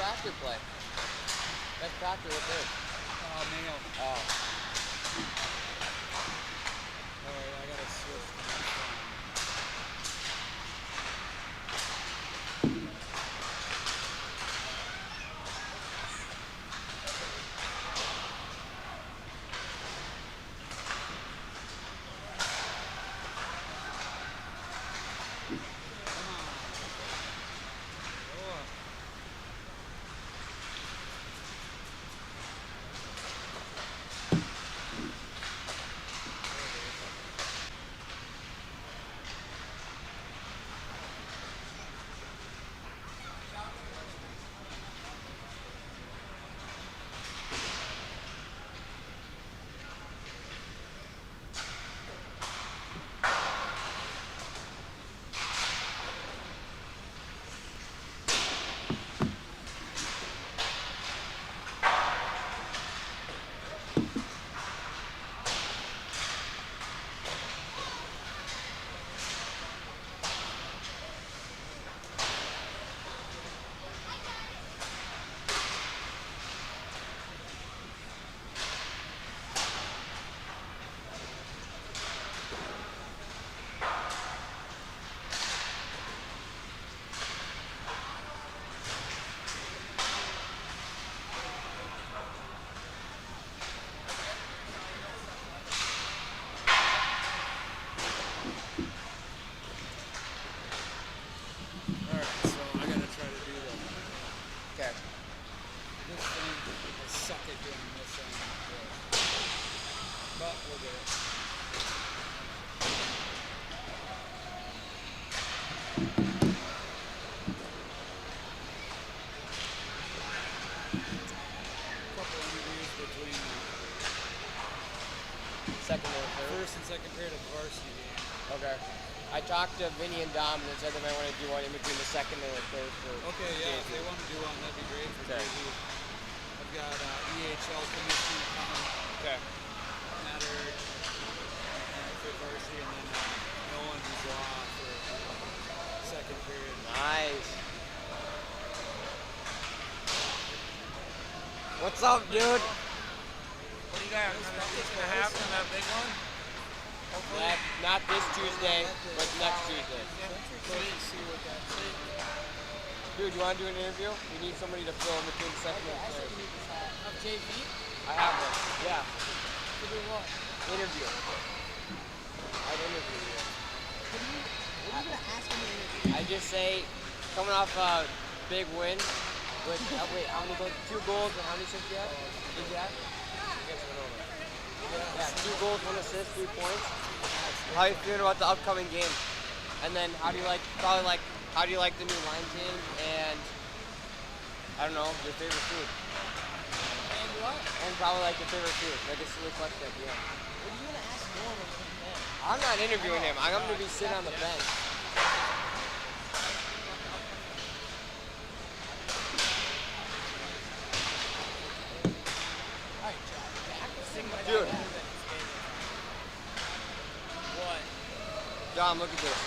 Proctor play? That's Proctor with him. Mail. Oh. Alright, I gotta switch to my phone. First and second period of the varsity game. Okay. I talked to Vinny and Dom and they said they might want to do one in between the second and the third. Okay, yeah, if they want to do one, that'd be great for JV. I've got EHL commission coming. Okay. Matter for varsity, and then no one who's off for second period. Nice. What's up, dude? What do you got? Is gonna happen that big one? Not this Tuesday, but next Tuesday. Dude, you want to do an interview? We need somebody to fill in between the second and third. Of JV? I have one. Yeah. To do what? Interview. I'd interview you. What are you gonna ask me to interview? I just say, coming off a big win with, wait, how many goals? 2 goals and how many assists you have? Did you have? Yeah, 2 goals, 1 assist, 3 points. How are you feeling about the upcoming game? And then how do you like, how do you like the new line change and, I don't know, your favorite food? And what? And probably like your favorite food, like a silly question, yeah. What are you gonna ask Norman when he's there? I'm not interviewing him, I'm gonna be sitting on the bench. Dude. What? John, look at this.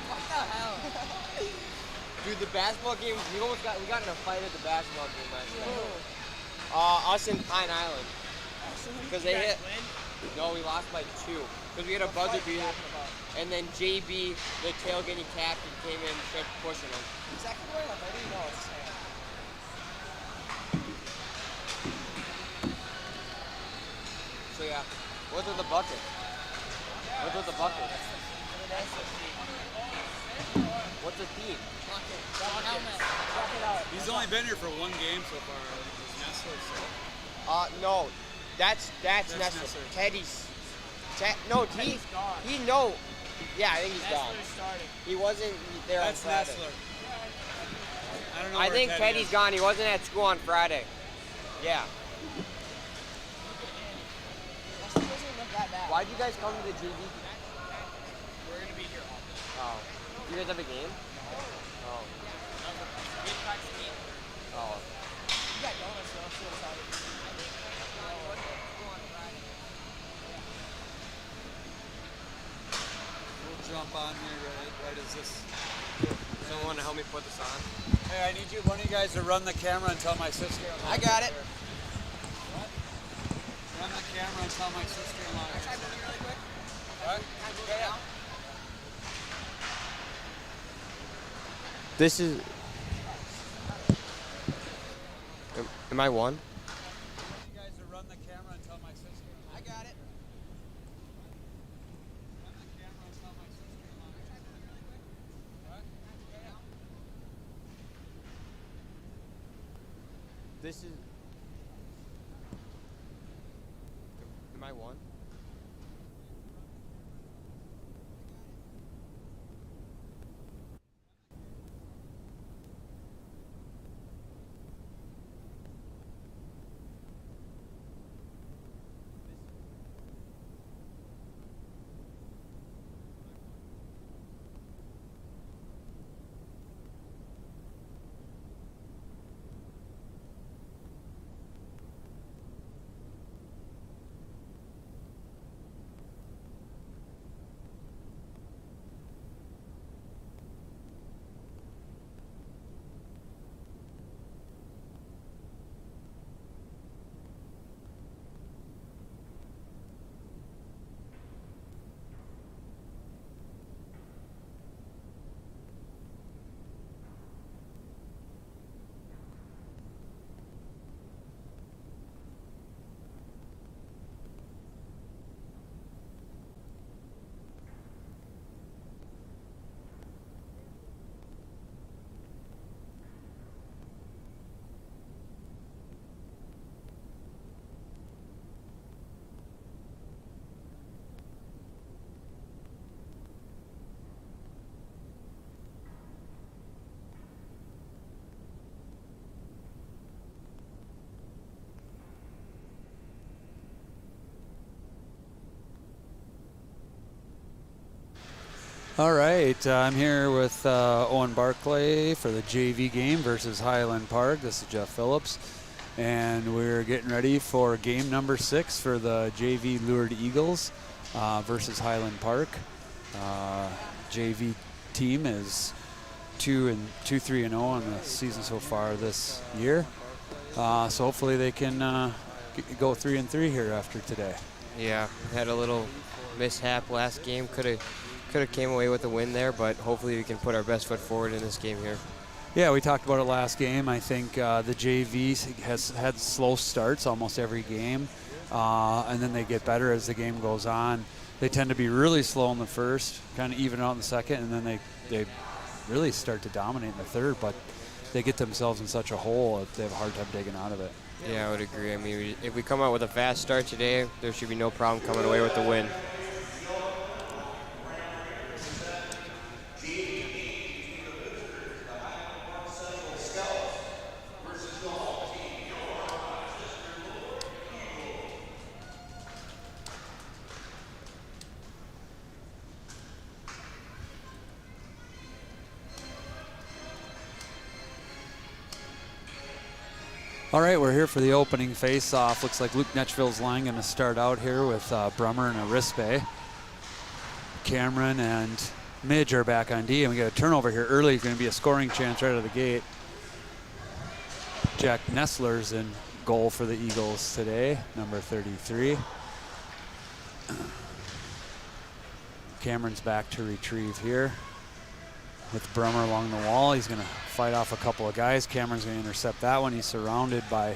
What the hell? Dude, the basketball game, we got in a fight at the basketball game last night. Us in Pine Island. Because they hit. No, we lost by 2. Because we had a buzzer beater. And then JB, the tailgating captain, came in and started pushing him. Second word? I didn't know it's Sam. So yeah, what's with the bucket? What's with the bucket? What's the theme? He's only been here for 1 game so far. Is Nestler sick? No, that's Nestler. Teddy's. He no. Yeah, I think he's gone. Starting. He wasn't there That's on Friday. Nestler. I don't know. I where think Teddy Teddy's is. gone. He wasn't at school on Friday. Yeah. That doesn't look that bad. Why'd you guys come to the JV? We're gonna be here all day. Oh. You guys have a game? Oh. We practice 8:30. Oh. You got We'll jump on here right as this. Someone want to help me put this on? Hey, I need one of you guys to run the camera and tell my sister. I got it. What? Run the camera and tell my sister-in-law. Can I try moving really quick? What? Can I move it down? This is. Am I one? You guys to run the camera and tell my sister. I got it. Run the camera and tell my sister-in-law. What? This is. Am I one? All right, I'm here with Owen Barclay for the JV game versus Highland Park. This is Jeff Phillips, and we're getting ready for game number 6 for the JV Lured Eagles versus Highland Park. JV team is 2-3-0 on the season so far this year, so hopefully they can go 3-3 here after today. Yeah, had a little mishap last game. Could have came away with a win there, but hopefully we can put our best foot forward in this game here. Yeah, we talked about it last game. I think the JV has had slow starts almost every game, and then they get better as the game goes on. They tend to be really slow in the first, kind of even out in the second, and then they really start to dominate in the third, but they get themselves in such a hole that they have a hard time digging out of it. Yeah, I would agree. I mean, if we come out with a fast start today, there should be no problem coming away with the win. All right, we're here for the opening face-off. Looks like Luke Netchville's line going to start out here with Brummer and Arispe. Cameron and Midge are back on D, and we got a turnover here early. It's going to be a scoring chance right out of the gate. Jack Nestler's in goal for the Eagles today, number 33. Cameron's back to retrieve here with Brummer along the wall. He's going to fight off a couple of guys. Cameron's going to intercept that one. He's surrounded by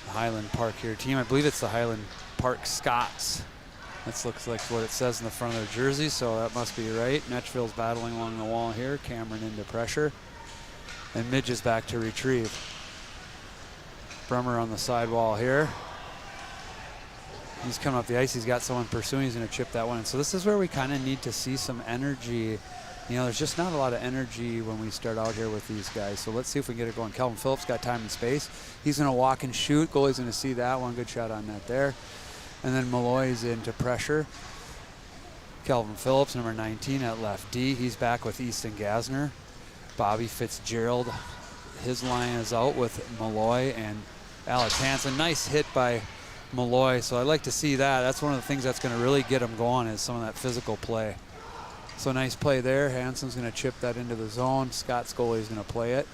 the Highland Park here team. I believe it's the Highland Park Scots. That looks like what it says in the front of their jersey, so that must be right. Netchville's battling along the wall here. Cameron into pressure. And Midge is back to retrieve. Brummer on the sidewall here. He's coming up the ice. He's got someone pursuing. He's going to chip that one in. So this is where we kind of need to see some energy. You know, there's just not a lot of energy when we start out here with these guys. So let's see if we can get it going. Calvin Phillips got time and space. He's going to walk and shoot. Goalie's going to see that one. Good shot on that there. And then Malloy's into pressure. Calvin Phillips, number 19 at left D. He's back with Easton Gasner. Bobby Fitzgerald, his line is out with Malloy and Alex Hansen. Nice hit by Malloy, so I'd like to see that. That's one of the things that's going to really get him going, is some of that physical play. So nice play there. Hansen's going to chip that into the zone. Scott's goalie is going to play it.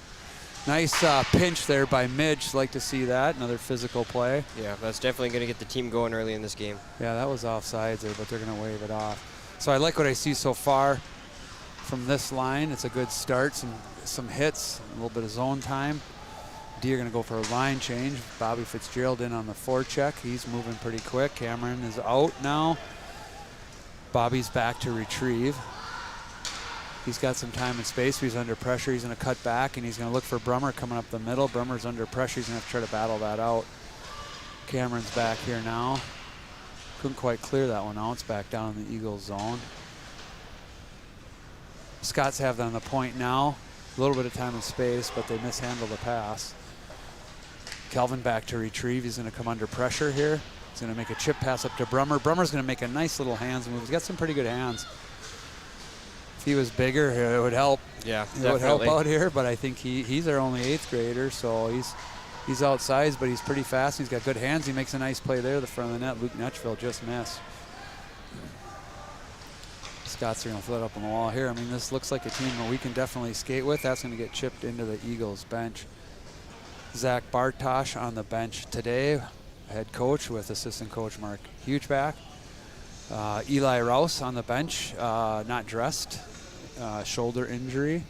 Nice pinch there by Midge. Like to see that. Another physical play. Yeah, that's definitely going to get the team going early in this game. Yeah, that was offsides there, but they're going to wave it off. So I like what I see so far from this line. It's a good start. Some hits, a little bit of zone time. D are going to go for a line change. Bobby Fitzgerald in on the forecheck. He's moving pretty quick. Cameron is out now. Bobby's back to retrieve. He's got some time and space. He's under pressure. He's going to cut back, and he's going to look for Brummer coming up the middle. Brummer's under pressure. He's going to have to try to battle that out. Cameron's back here now. Couldn't quite clear that one out. It's back down in the Eagles zone. Scots have that on the point now. A little bit of time and space, but they mishandle the pass. Kelvin back to retrieve. He's going to come under pressure here. He's going to make a chip pass up to Brummer. Brummer's going to make a nice little hands move. He's got some pretty good hands. If he was bigger, it would help. Yeah, it would help out here, but I think he's our only 8th grader, so he's outsized, but he's pretty fast. He's got good hands. He makes a nice play there, the front of the net. Luke Nutchville just missed. Scots are going to float up on the wall here. I mean, this looks like a team that we can definitely skate with. That's going to get chipped into the Eagles bench. Zach Bartosh on the bench today, head coach with assistant coach Mark Hugeback. Eli Rouse on the bench, not dressed, shoulder injury.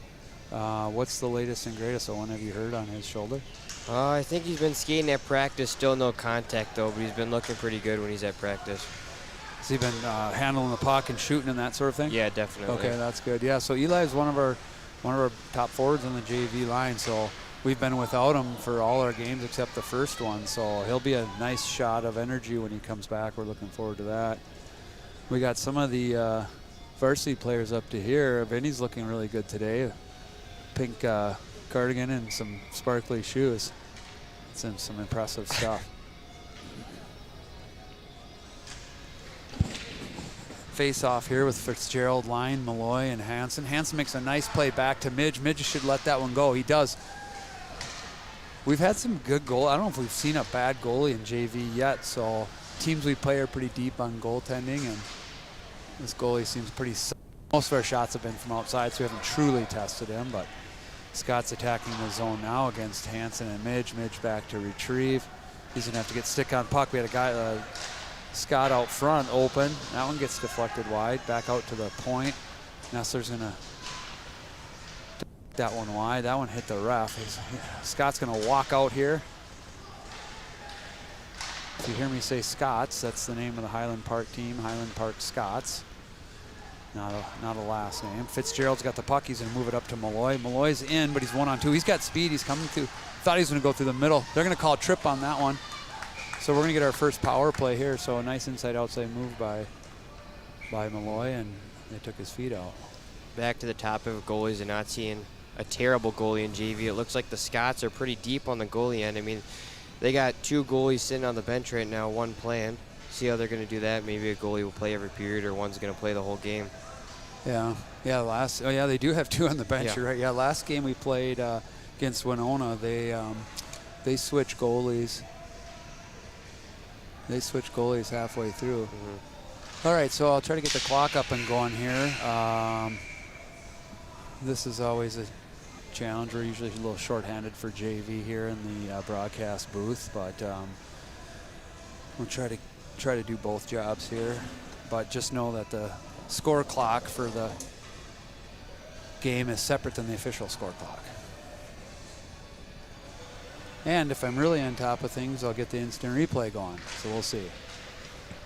What's the latest and greatest? Owen, have you heard on his shoulder? I think he's been skating at practice. Still no contact, though, but he's been looking pretty good when he's at practice. Has he been handling the puck and shooting and that sort of thing? Yeah, definitely. Okay, that's good. Yeah, so Eli is one of our top forwards on the JV line, so we've been without him for all our games except the first one, so he'll be a nice shot of energy when he comes back. We're looking forward to that. We got some of the varsity players up to here. Vinny's looking really good today. Pink cardigan and some sparkly shoes. It's some impressive stuff. Face off here with Fitzgerald, Line, Malloy, and Hansen. Hansen makes a nice play back to Midge. Midge should let that one go. He does. We've had some good goal. I don't know if we've seen a bad goalie in JV yet, so teams we play are pretty deep on goaltending, and this goalie seems pretty solid. Most of our shots have been from outside, so we haven't truly tested him, but Scott's attacking the zone now against Hansen and Midge. Midge back to retrieve. He's going to have to get stick on puck. We had a guy, Scott out front open. That one gets deflected wide, back out to the point. Nessler's going to that one wide. That one hit the ref. Scott's going to walk out here. If you hear me say Scots, that's the name of the Highland Park team, Highland Park Scots. Not a last name. Fitzgerald's got the puck. He's going to move it up to Malloy. Malloy's in, but he's 1-on-2. He's got speed. He's coming through. Thought he was going to go through the middle. They're going to call a trip on that one. So we're going to get our first power play here. So a nice inside-outside move by Malloy, and they took his feet out. Back to the topic of goalies and not seeing a terrible goalie in JV. It looks like the Scots are pretty deep on the goalie end. I mean, they got 2 goalies sitting on the bench right now, 1 playing. See how they're going to do that. Maybe a goalie will play every period, or one's going to play the whole game. Yeah, they do have 2 on the bench. Yeah. You're right. Yeah, last game we played against Winona, they switched goalies. They switched goalies halfway through. Mm-hmm. All right, so I'll try to get the clock up and going here. This is always a challenge. We're usually a little shorthanded for JV here in the broadcast booth, but we'll try to do both jobs here. But just know that the score clock for the game is separate than the official score clock. And if I'm really on top of things, I'll get the instant replay going. So we'll see.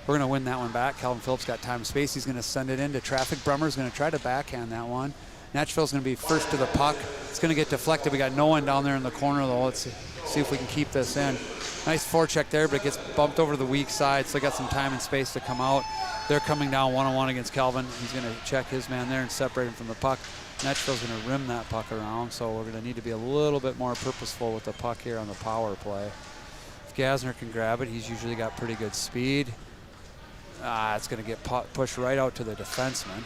We're going to win that one back. Calvin Phillips got time and space. He's going to send it into traffic. Brummer's going to try to backhand that one. Natchville's going to be first to the puck. It's going to get deflected. We got no one down there in the corner, though. Let's see if we can keep this in. Nice forecheck there, but it gets bumped over to the weak side, so they got some time and space to come out. They're coming down 1-on-1 against Kelvin. He's going to check his man there and separate him from the puck. Natchville's going to rim that puck around, so we're going to need to be a little bit more purposeful with the puck here on the power play. If Gasner can grab it, he's usually got pretty good speed. It's going to get pushed right out to the defenseman.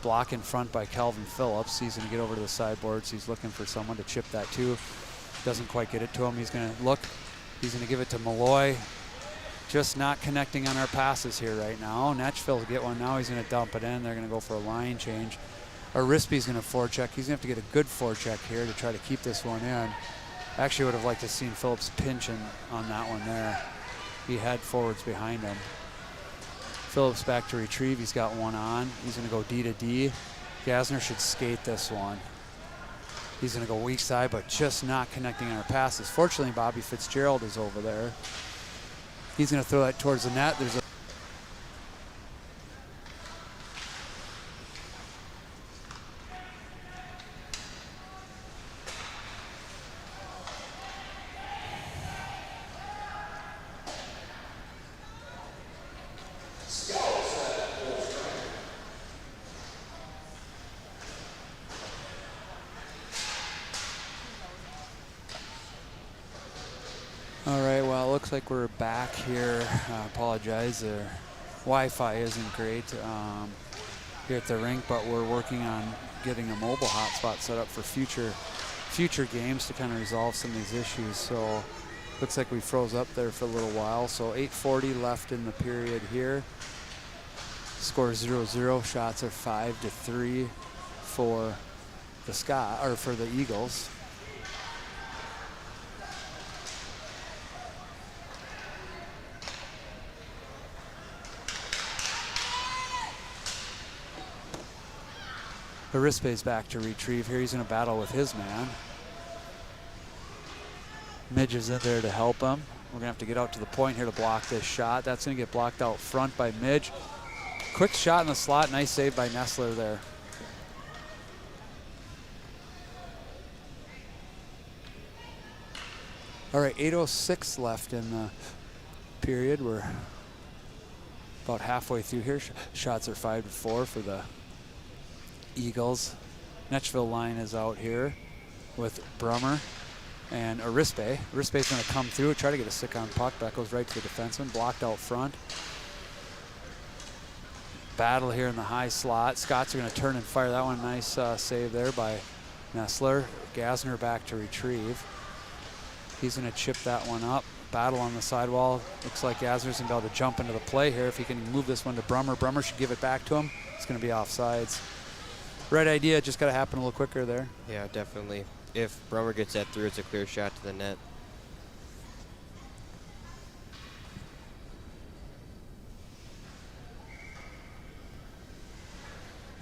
Block in front by Calvin Phillips. He's going to get over to the sideboards. He's looking for someone to chip that to. Doesn't quite get it to him. He's going to look, He's going to give it to Malloy. Just not connecting on our passes here right now. Netchville'll get one now. He's going to dump it in. They're going to go for a line change. Arispi's going to forecheck. He's going to have to get a good forecheck here to try to keep this one in. Actually would have liked to have seen Phillips pinching on that one there. He had forwards behind him. Phillips back to retrieve. He's got one on. He's going to go D to D. Gasner should skate this one. He's going to go weak side, but just not connecting on our passes. Fortunately, Bobby Fitzgerald is over there. He's going to throw that towards the net. There's a looks like we're back here. I apologize. Wi-Fi isn't great here at the rink, but we're working on getting a mobile hotspot set up for future games to kind of resolve some of these issues. So looks like we froze up there for a little while. So 8:40 left in the period here. Score 0-0. Shots are 5-3 for the Eagles. Arispe's back to retrieve here. He's going to battle with his man. Midge is in there to help him. We're going to have to get out to the point here to block this shot. That's going to get blocked out front by Midge. Quick shot in the slot. Nice save by Nessler there. All right, 8:06 left in the period. We're about halfway through here. Shots are 5-4 for the Eagles. Netchville line is out here with Brummer and Arispe. Arispe's going to come through, try to get a stick on puck. That goes right to the defenseman, blocked out front. Battle here in the high slot. Scots are going to turn and fire that one. Nice save there by Nessler. Gasner back to retrieve. He's going to chip that one up. Battle on the sidewall. Looks like Gasner's going to be able to jump into the play here. If he can move this one to Brummer, Brummer should give it back to him. It's going to be offsides. Right idea, just got to happen a little quicker there. Yeah, definitely. If Brummer gets that through, it's a clear shot to the net.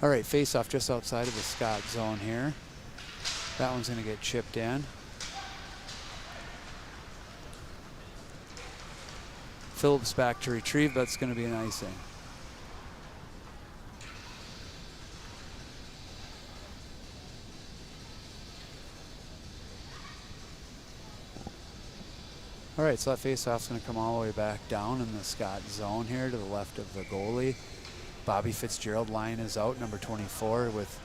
All right, face-off just outside of the Scott zone here. That one's going to get chipped in. Phillips back to retrieve. That's going to be an icing. All right, so that face-off's going to come all the way back down in the Scott zone here to the left of the goalie. Bobby Fitzgerald line is out, number 24, with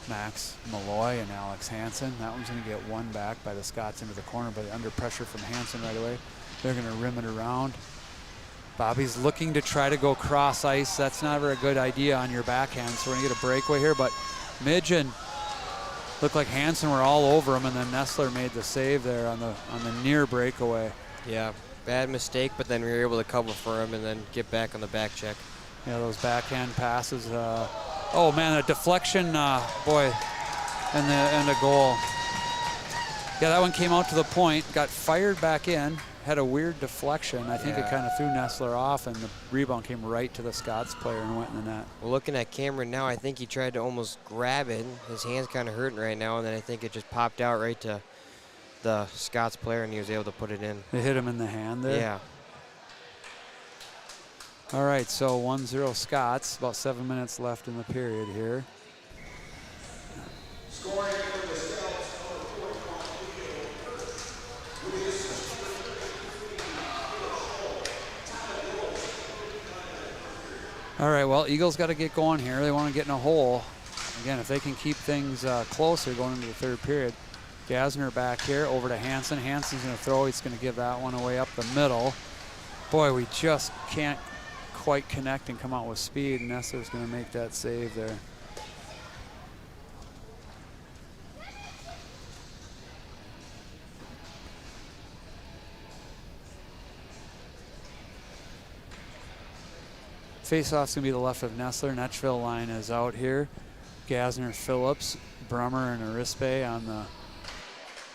Max Malloy and Alex Hansen. That one's going to get one back by the Scots into the corner, but under pressure from Hansen right away. They're going to rim it around. Bobby's looking to try to go cross ice. That's never a good idea on your backhand, so we're going to get a breakaway here, but Midge and looked like Hansen were all over him, and then Nessler made the save there on the near breakaway. Yeah, bad mistake, but then we were able to cover for him and then get back on the back check. Yeah, those backhand passes. Oh man, a deflection, boy, and a goal. Yeah, that one came out to the point, got fired back in, had a weird deflection. I think it kind of threw Nessler off, and the rebound came right to the Scots player and went in the net. Well, looking at Cameron now, I think he tried to almost grab it. His hand's kind of hurting right now, and then I think it just popped out right to the Scots player, and he was able to put it in. They hit him in the hand there? Yeah. All right, so 1-0 Scots. About 7 minutes left in the period here. Scoring for the Scouts. All right, well, Eagles got to get going here. They want to get in a hole. Again, if they can keep things closer going into the third period. Gasner back here, over to Hansen. Hansen's going to throw. He's going to give that one away up the middle. Boy, we just can't quite connect and come out with speed. Nessler's going to make that save there. Face-off's going to be the left of Nestler. Netchville line is out here. Gasner, Phillips, Brummer, and Arispe on the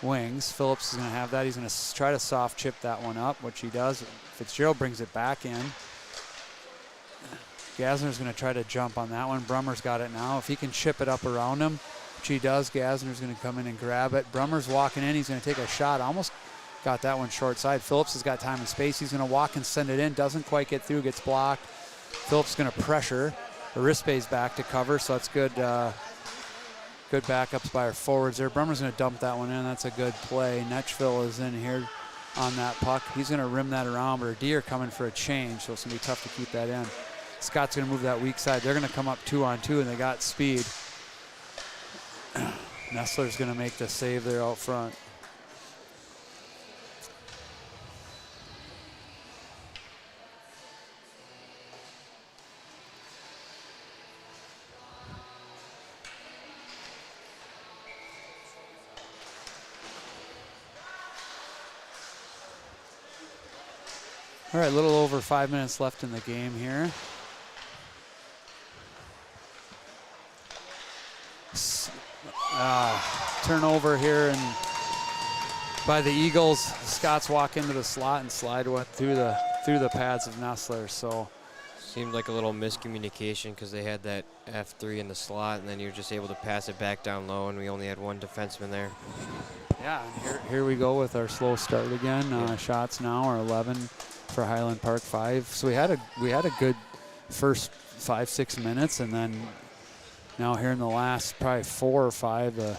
wings. Phillips is going to have that. He's going to try to soft chip that one up, which he does. Fitzgerald brings it back in. Gasner's going to try to jump on that one. Brummer's got it now. If he can chip it up around him, which he does, Gasner's going to come in and grab it. Brummer's walking in. He's going to take a shot. Almost got that one short side. Phillips has got time and space. He's going to walk and send it in. Doesn't quite get through. Gets blocked. Phillips is going to pressure. Arispe's back to cover, so that's good. Good backups by our forwards there. Brummer's going to dump that one in. That's a good play. Netchville is in here on that puck. He's going to rim that around, but Deer coming for a change, so it's going to be tough to keep that in. Scott's going to move that weak side. They're going to come up 2-on-2, and they got speed. Nestler's going to make the save there out front. All right, a little over 5 minutes left in the game here. Turnover here and by the Eagles. Scots walk into the slot and slide through the pads of Nestler. So seemed like a little miscommunication because they had that F3 in the slot, and then you're just able to pass it back down low, and we only had one defenseman there. Yeah, here we go with our slow start again. Shots now are 11 for Highland Park, 5. So we had a good first 5-6 minutes, and then now here in the last probably 4 or 5, the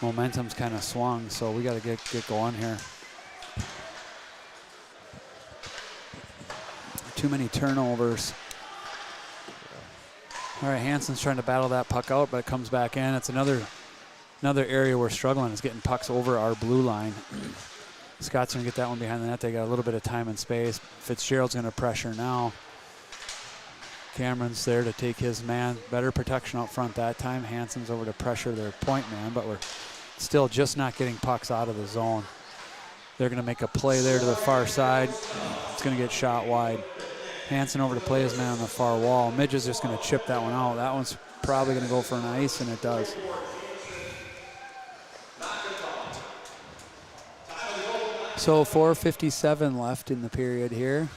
momentum's kind of swung. So we got to get going here. Too many turnovers. All right, Hansen's trying to battle that puck out, but it comes back in. It's another area we're struggling is getting pucks over our blue line. Scott's going to get that one behind the net. They got a little bit of time and space. Fitzgerald's going to pressure now. Cameron's there to take his man. Better protection out front that time. Hansen's over to pressure their point man, but we're still just not getting pucks out of the zone. They're going to make a play there to the far side. It's going to get shot wide. Hansen over to play his man on the far wall. Midge is just going to chip that one out. That one's probably going to go for an ice, and it does. So 4:57 left in the period here.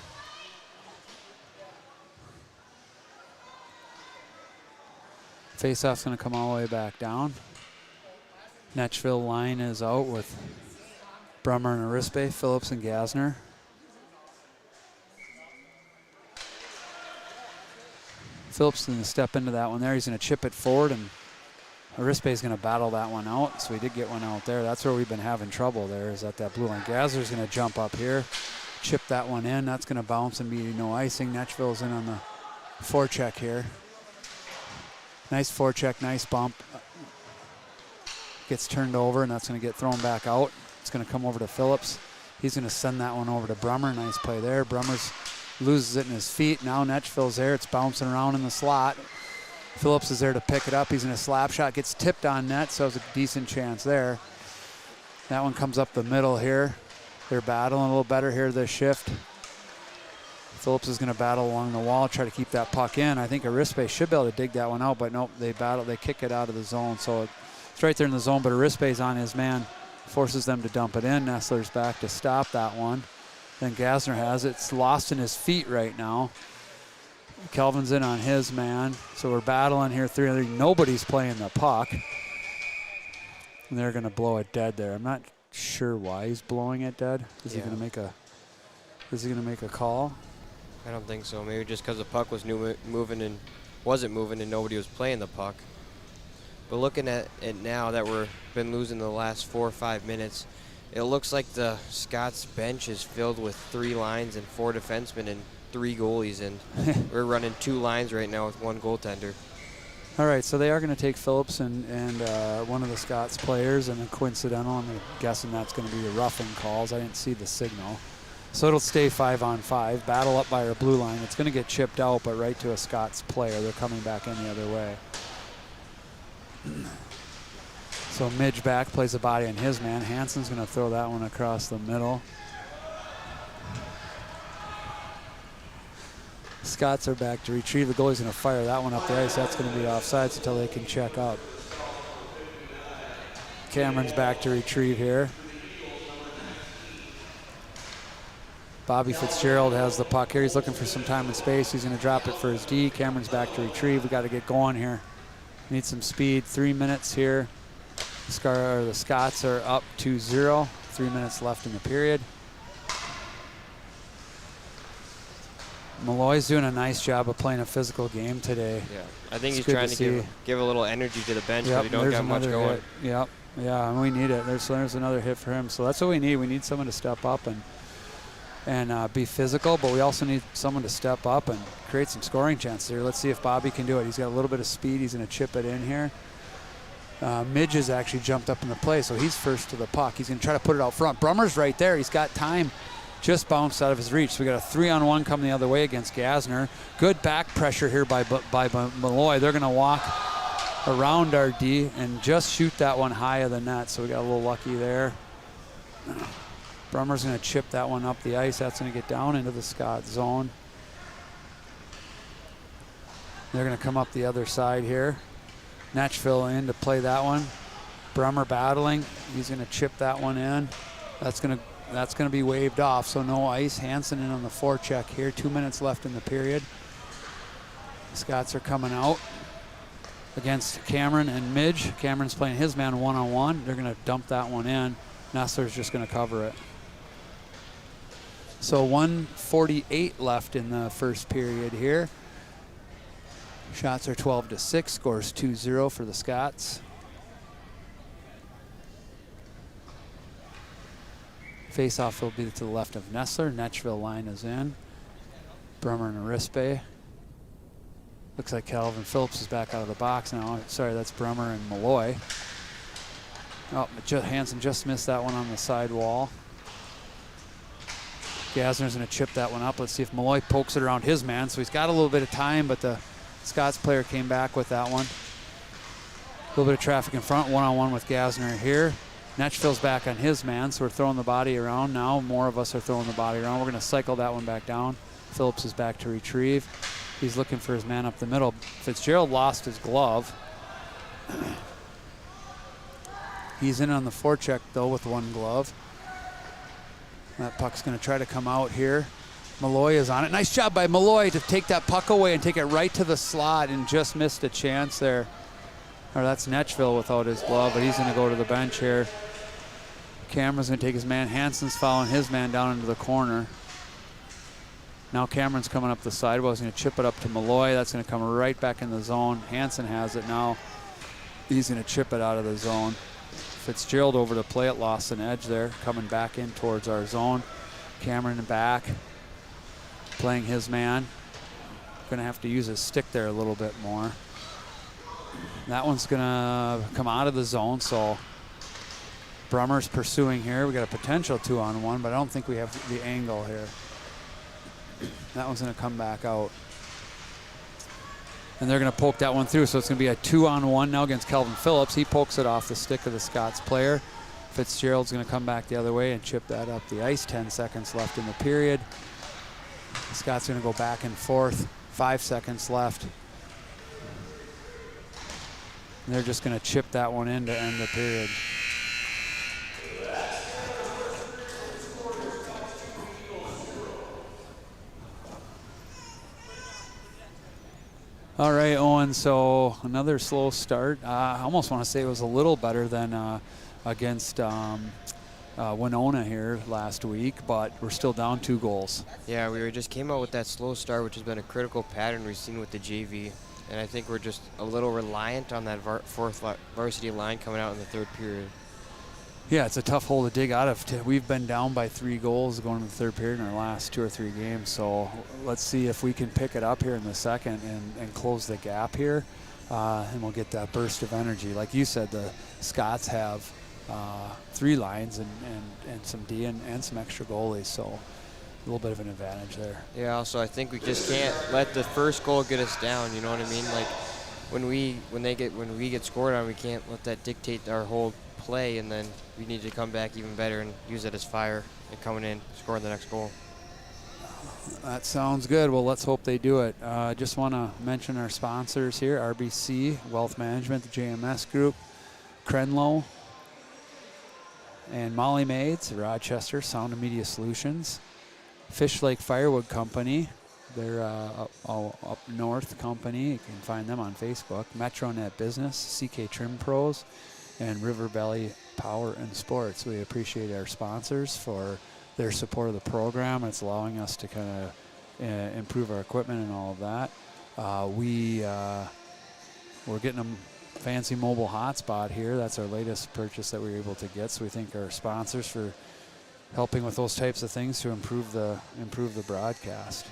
Faceoff's going to come all the way back down. Netchville line is out with Brummer and Arispe, Phillips and Gasner. Phillips is going to step into that one there. He's going to chip it forward, and Arispe is going to battle that one out. So we did get one out there. That's where we've been having trouble there, is at that blue line. Gasner's going to jump up here, chip that one in. That's going to bounce and be no icing. Netchville's in on the forecheck here. Nice forecheck, nice bump. Gets turned over, and that's going to get thrown back out. It's going to come over to Phillips. He's going to send that one over to Brummer. Nice play there. Brummer's loses it in his feet. Now Netchville's there. It's bouncing around in the slot. Phillips is there to pick it up. He's in a slap shot. Gets tipped on net, so it's a decent chance there. That one comes up the middle here. They're battling a little better here this shift. Phillips is going to battle along the wall, try to keep that puck in. I think Arispe should be able to dig that one out, but nope, they kick it out of the zone. So it's right there in the zone, but Arispe's on his man, forces them to dump it in. Nestler's back to stop that one. Then Gasner has it. It's lost in his feet right now. Kelvin's in on his man. So we're battling here. Nobody's playing the puck. And they're going to blow it dead there. I'm not sure why he's blowing it dead. Is he going to make a call? I don't think so. Maybe just because the puck was wasn't moving and nobody was playing the puck. But looking at it now that we've been losing the last 4 or 5 minutes, it looks like the Scots bench is filled with 3 lines and 4 defensemen and 3 goalies, and we're running 2 lines right now with 1 goaltender. All right, so they are going to take Phillips and one of the Scots players, and a coincidental, I'm guessing that's going to be the roughing calls. I didn't see the signal. So it'll stay 5-on-5. Battle up by our blue line. It's going to get chipped out, but right to a Scots player. They're coming back in the other way. So Midge back, plays the body on his man. Hansen's going to throw that one across the middle. Scots are back to retrieve. The goalie's going to fire that one up the ice. That's going to be offsides until they can check up. Cameron's back to retrieve here. Bobby Fitzgerald has the puck here. He's looking for some time and space. He's going to drop it for his D. Cameron's back to retrieve. We got to get going here. Need some speed. 3 minutes here. The Scots are up 2-0. 3 minutes left in the period. Malloy's doing a nice job of playing a physical game today. Yeah, I think he's trying to give a little energy to the bench, but he don't got much going. Hit. Yep, yeah, and we need it. There's another hit for him. So that's what we need. We need someone to step up and be physical, but we also need someone to step up and create some scoring chances here. Let's see if Bobby can do it. He's got a little bit of speed. He's going to chip it in here. Midge has actually jumped up in the play, so he's first to the puck. He's going to try to put it out front. Brummer's right there. He's got time. Just bounced out of his reach. So we got a 3-on-1 coming the other way against Gassner. Good back pressure here by Malloy. They're going to walk around our D and just shoot that one high of the net. So we got a little lucky there. Brummer's going to chip that one up the ice. That's going to get down into the Scott zone. They're going to come up the other side here. Natchville in to play that one. Brummer battling. He's going to chip that one in. That's going to be waved off, so no ice. Hansen in on the forecheck here. 2 minutes left in the period. The Scots are coming out against Cameron and Midge. Cameron's playing his man one-on-one. They're going to dump that one in. Nessler's just going to cover it. So 1:48 left in the first period here. Shots are 12-6. Scores 2-0 for the Scots. Face-off will be to the left of Nessler. Netchville line is in. Brummer and Arispe. Looks like Calvin Phillips is back out of the box now. Sorry, that's Brummer and Malloy. Oh, Hansen just missed that one on the side wall. Gassner's going to chip that one up. Let's see if Malloy pokes it around his man. So he's got a little bit of time, but the Scots player came back with that one. A little bit of traffic in front. One-on-one with Gassner here. Netchville's back on his man, so we're throwing the body around now. More of us are throwing the body around. We're going to cycle that one back down. Phillips is back to retrieve. He's looking for his man up the middle. Fitzgerald lost his glove. He's in on the forecheck, though, with one glove. That puck's going to try to come out here. Malloy is on it. Nice job by Malloy to take that puck away and take it right to the slot and just missed a chance there. Or that's Netchville without his glove, but he's going to go to the bench here. Cameron's going to take his man. Hansen's following his man down into the corner. Now Cameron's coming up the sidewall. He's going to chip it up to Malloy. That's going to come right back in the zone. Hansen has it now. He's going to chip it out of the zone. Fitzgerald over to play it, lost an edge there, coming back in towards our zone. Cameron back, playing his man. Going to have to use his stick there a little bit more. That one's going to come out of the zone, so Brummer's pursuing here. We got a potential 2-on-1, but I don't think we have the angle here. That one's going to come back out. And they're going to poke that one through, so it's going to be a 2-on-1 now against Calvin Phillips. He pokes it off the stick of the Scots player. Fitzgerald's going to come back the other way and chip that up the ice. 10 seconds left in the period. The Scots going to go back and forth. 5 seconds left. And they're just going to chip that one in to end the period. All right, Owen, so another slow start. I almost want to say it was a little better than against Winona here last week, but we're still down 2 goals. Yeah, we just came out with that slow start, which has been a critical pattern we've seen with the JV. And I think we're just a little reliant on that fourth varsity line coming out in the third period. Yeah, it's a tough hole to dig out of. We've been down by 3 goals going into the third period in our last 2 or 3 games. So let's see if we can pick it up here in the second and close the gap here. And we'll get that burst of energy. Like you said, the Scots have 3 lines and some D and some extra goalies. So a little bit of an advantage there. Yeah, also I think we just can't let the first goal get us down, you know what I mean? Like when we get scored on, we can't let that dictate our whole play, and then we need to come back even better and use it as fire and coming in, scoring the next goal. That sounds good. Well, let's hope they do it. Just want to mention our sponsors here, RBC, Wealth Management, the JMS Group, Crenlow, and Molly Maids, Rochester, Sound and Media Solutions, Fish Lake Firewood Company, they're up north company. You can find them on Facebook, MetroNet Business, CK Trim Pros, and River Valley Power and Sports. We appreciate our sponsors for their support of the program. It's allowing us to kind of improve our equipment and all of that. We're getting a fancy mobile hotspot here. That's our latest purchase that we were able to get. So we thank our sponsors for helping with those types of things to improve the broadcast.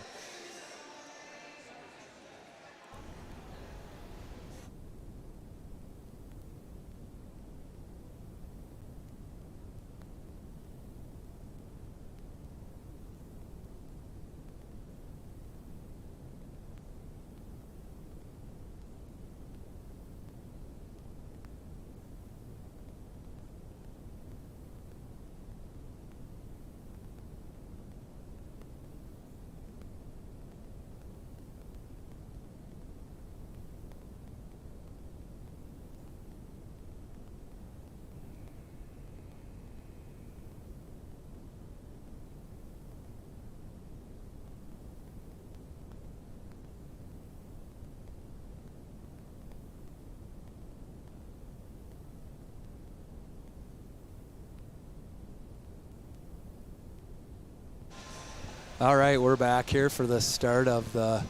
All right, we're back here for the start of the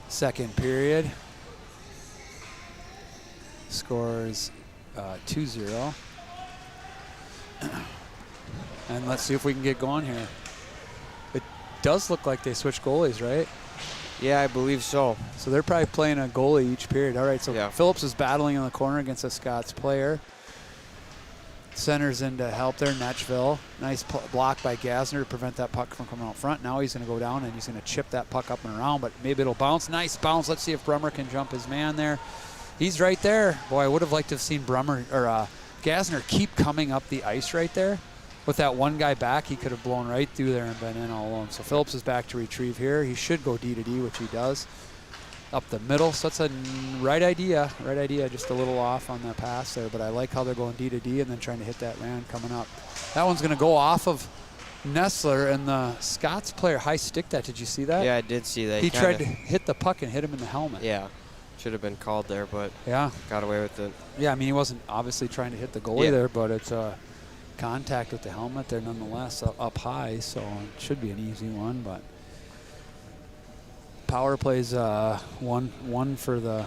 second period. Score is 2-0. And let's see if we can get going here. It does look like they switched goalies, right? Yeah, I believe so. So they're probably playing a goalie each period. All right, so yeah. Phillips is battling in the corner against a Scots player. Centers in to help there, Netchville. Nice block by Gasner to prevent that puck from coming out front. Now he's going to go down and he's going to chip that puck up and around, but maybe it'll bounce. Nice bounce. Let's see if Brummer can jump his man there. He's right there. Boy, I would have liked to have seen Gasner keep coming up the ice right there. With that one guy back, he could have blown right through there and been in all alone. So Phillips is back to retrieve here. He should go D to D, which he does. Up the middle, so that's a right idea, just a little off on the pass there, but I like how they're going D to D and then trying to hit that man coming up. That one's going to go off of Nessler, and the Scots player high stick that. Did you see that? Yeah, I did see that. He tried to hit the puck and hit him in the helmet. Yeah, should have been called there, but yeah, got away with it. Yeah, I mean, he wasn't obviously trying to hit the goalie there, but it's contact with the helmet there nonetheless up high, so it should be an easy one, but power plays one for the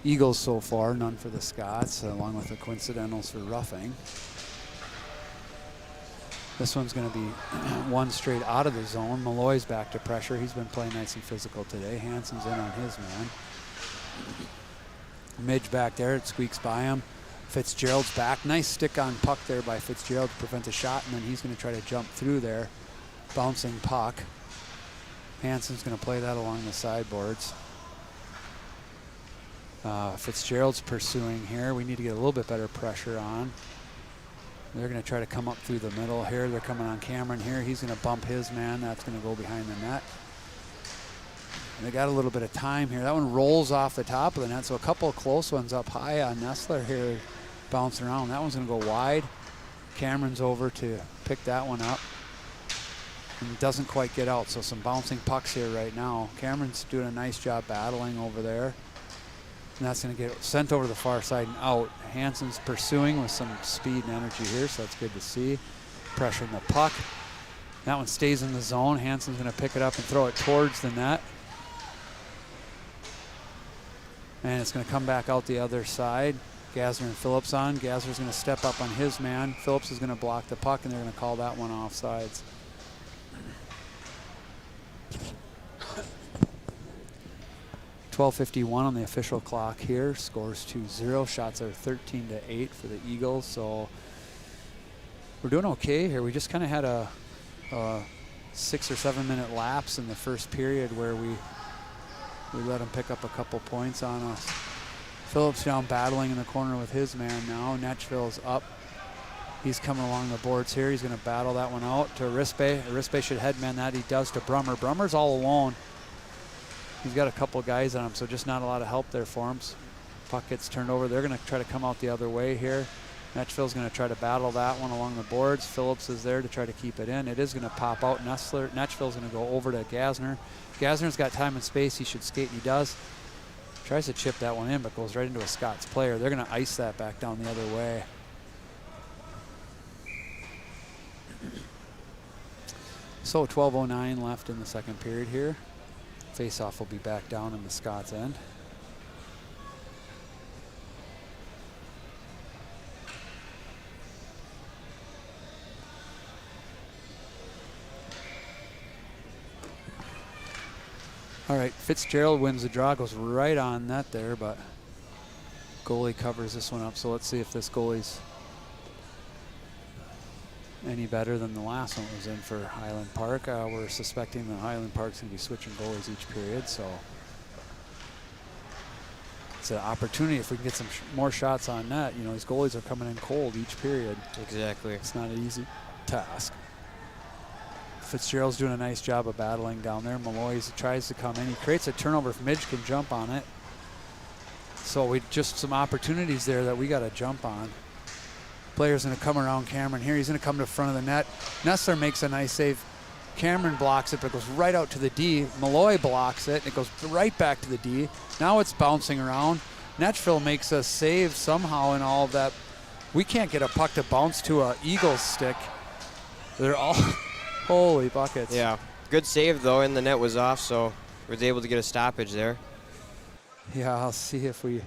Eagles so far, none for the Scots, along with the coincidentals for roughing. This one's going to be one straight out of the zone. Malloy's back to pressure. He's been playing nice and physical today. Hansen's in on his man. Midge back there. It squeaks by him. Fitzgerald's back. Nice stick on puck there by Fitzgerald to prevent a shot, and then he's going to try to jump through there. Bouncing puck. Hansen's going to play that along the sideboards. Fitzgerald's pursuing here. We need to get a little bit better pressure on. They're going to try to come up through the middle here. They're coming on Cameron here. He's going to bump his man. That's going to go behind the net. And they got a little bit of time here. That one rolls off the top of the net, so a couple of close ones up high on Nessler here bouncing around. That one's going to go wide. Cameron's over to pick that one up. And doesn't quite get out, so some bouncing pucks here right now. Cameron's doing a nice job battling over there. And that's going to get sent over the far side and out. Hansen's pursuing with some speed and energy here, so that's good to see. Pressuring the puck. That one stays in the zone. Hansen's going to pick it up and throw it towards the net. And it's going to come back out the other side. Gasner and Phillips on. Gasner's going to step up on his man. Phillips is going to block the puck, and they're going to call that one offsides. .12:51 on the official clock here. Scores 2-0. Shots are 13-8 for the Eagles. So we're doing okay here. We just kind of had a 6 or 7 minute lapse in the first period where we let them pick up a couple points on us. Phillips down battling in the corner with his man now. Netchville's up. He's coming along the boards here. He's going to battle that one out to Rispe. Rispe should headman that. He does to Brummer. Brummer's all alone. He's got a couple guys on him, so just not a lot of help there for him. Puck gets turned over. They're going to try to come out the other way here. Netchville's going to try to battle that one along the boards. Phillips is there to try to keep it in. It is going to pop out. Netchville's going to go over to Gasner. Gasner's got time and space. He should skate, and he does. Tries to chip that one in, but goes right into a Scots player. They're going to ice that back down the other way. So 12:09 left in the second period here. Face-off will be back down in the Scots end. All right, Fitzgerald wins the draw, goes right on net there, but goalie covers this one up. So let's see if this goalie's any better than the last one was in for Highland Park. We're suspecting that Highland Park's gonna be switching goalies each period, so it's an opportunity if we can get some more shots on net. You know, these goalies are coming in cold each period. Exactly. It's not an easy task. Fitzgerald's doing a nice job of battling down there. Malloy tries to come in. He creates a turnover if Midge can jump on it. So we just some opportunities there that we got to jump on. Player's going to come around Cameron here. He's going to come to the front of the net. Nessler makes a nice save. Cameron blocks it, but it goes right out to the D. Malloy blocks it, and it goes right back to the D. Now it's bouncing around. Netchville makes a save somehow in all of that. We can't get a puck to bounce to an Eagles stick. They're all... Holy buckets. Yeah. Good save, though, and the net was off, so we was able to get a stoppage there. Yeah, I'll see if we...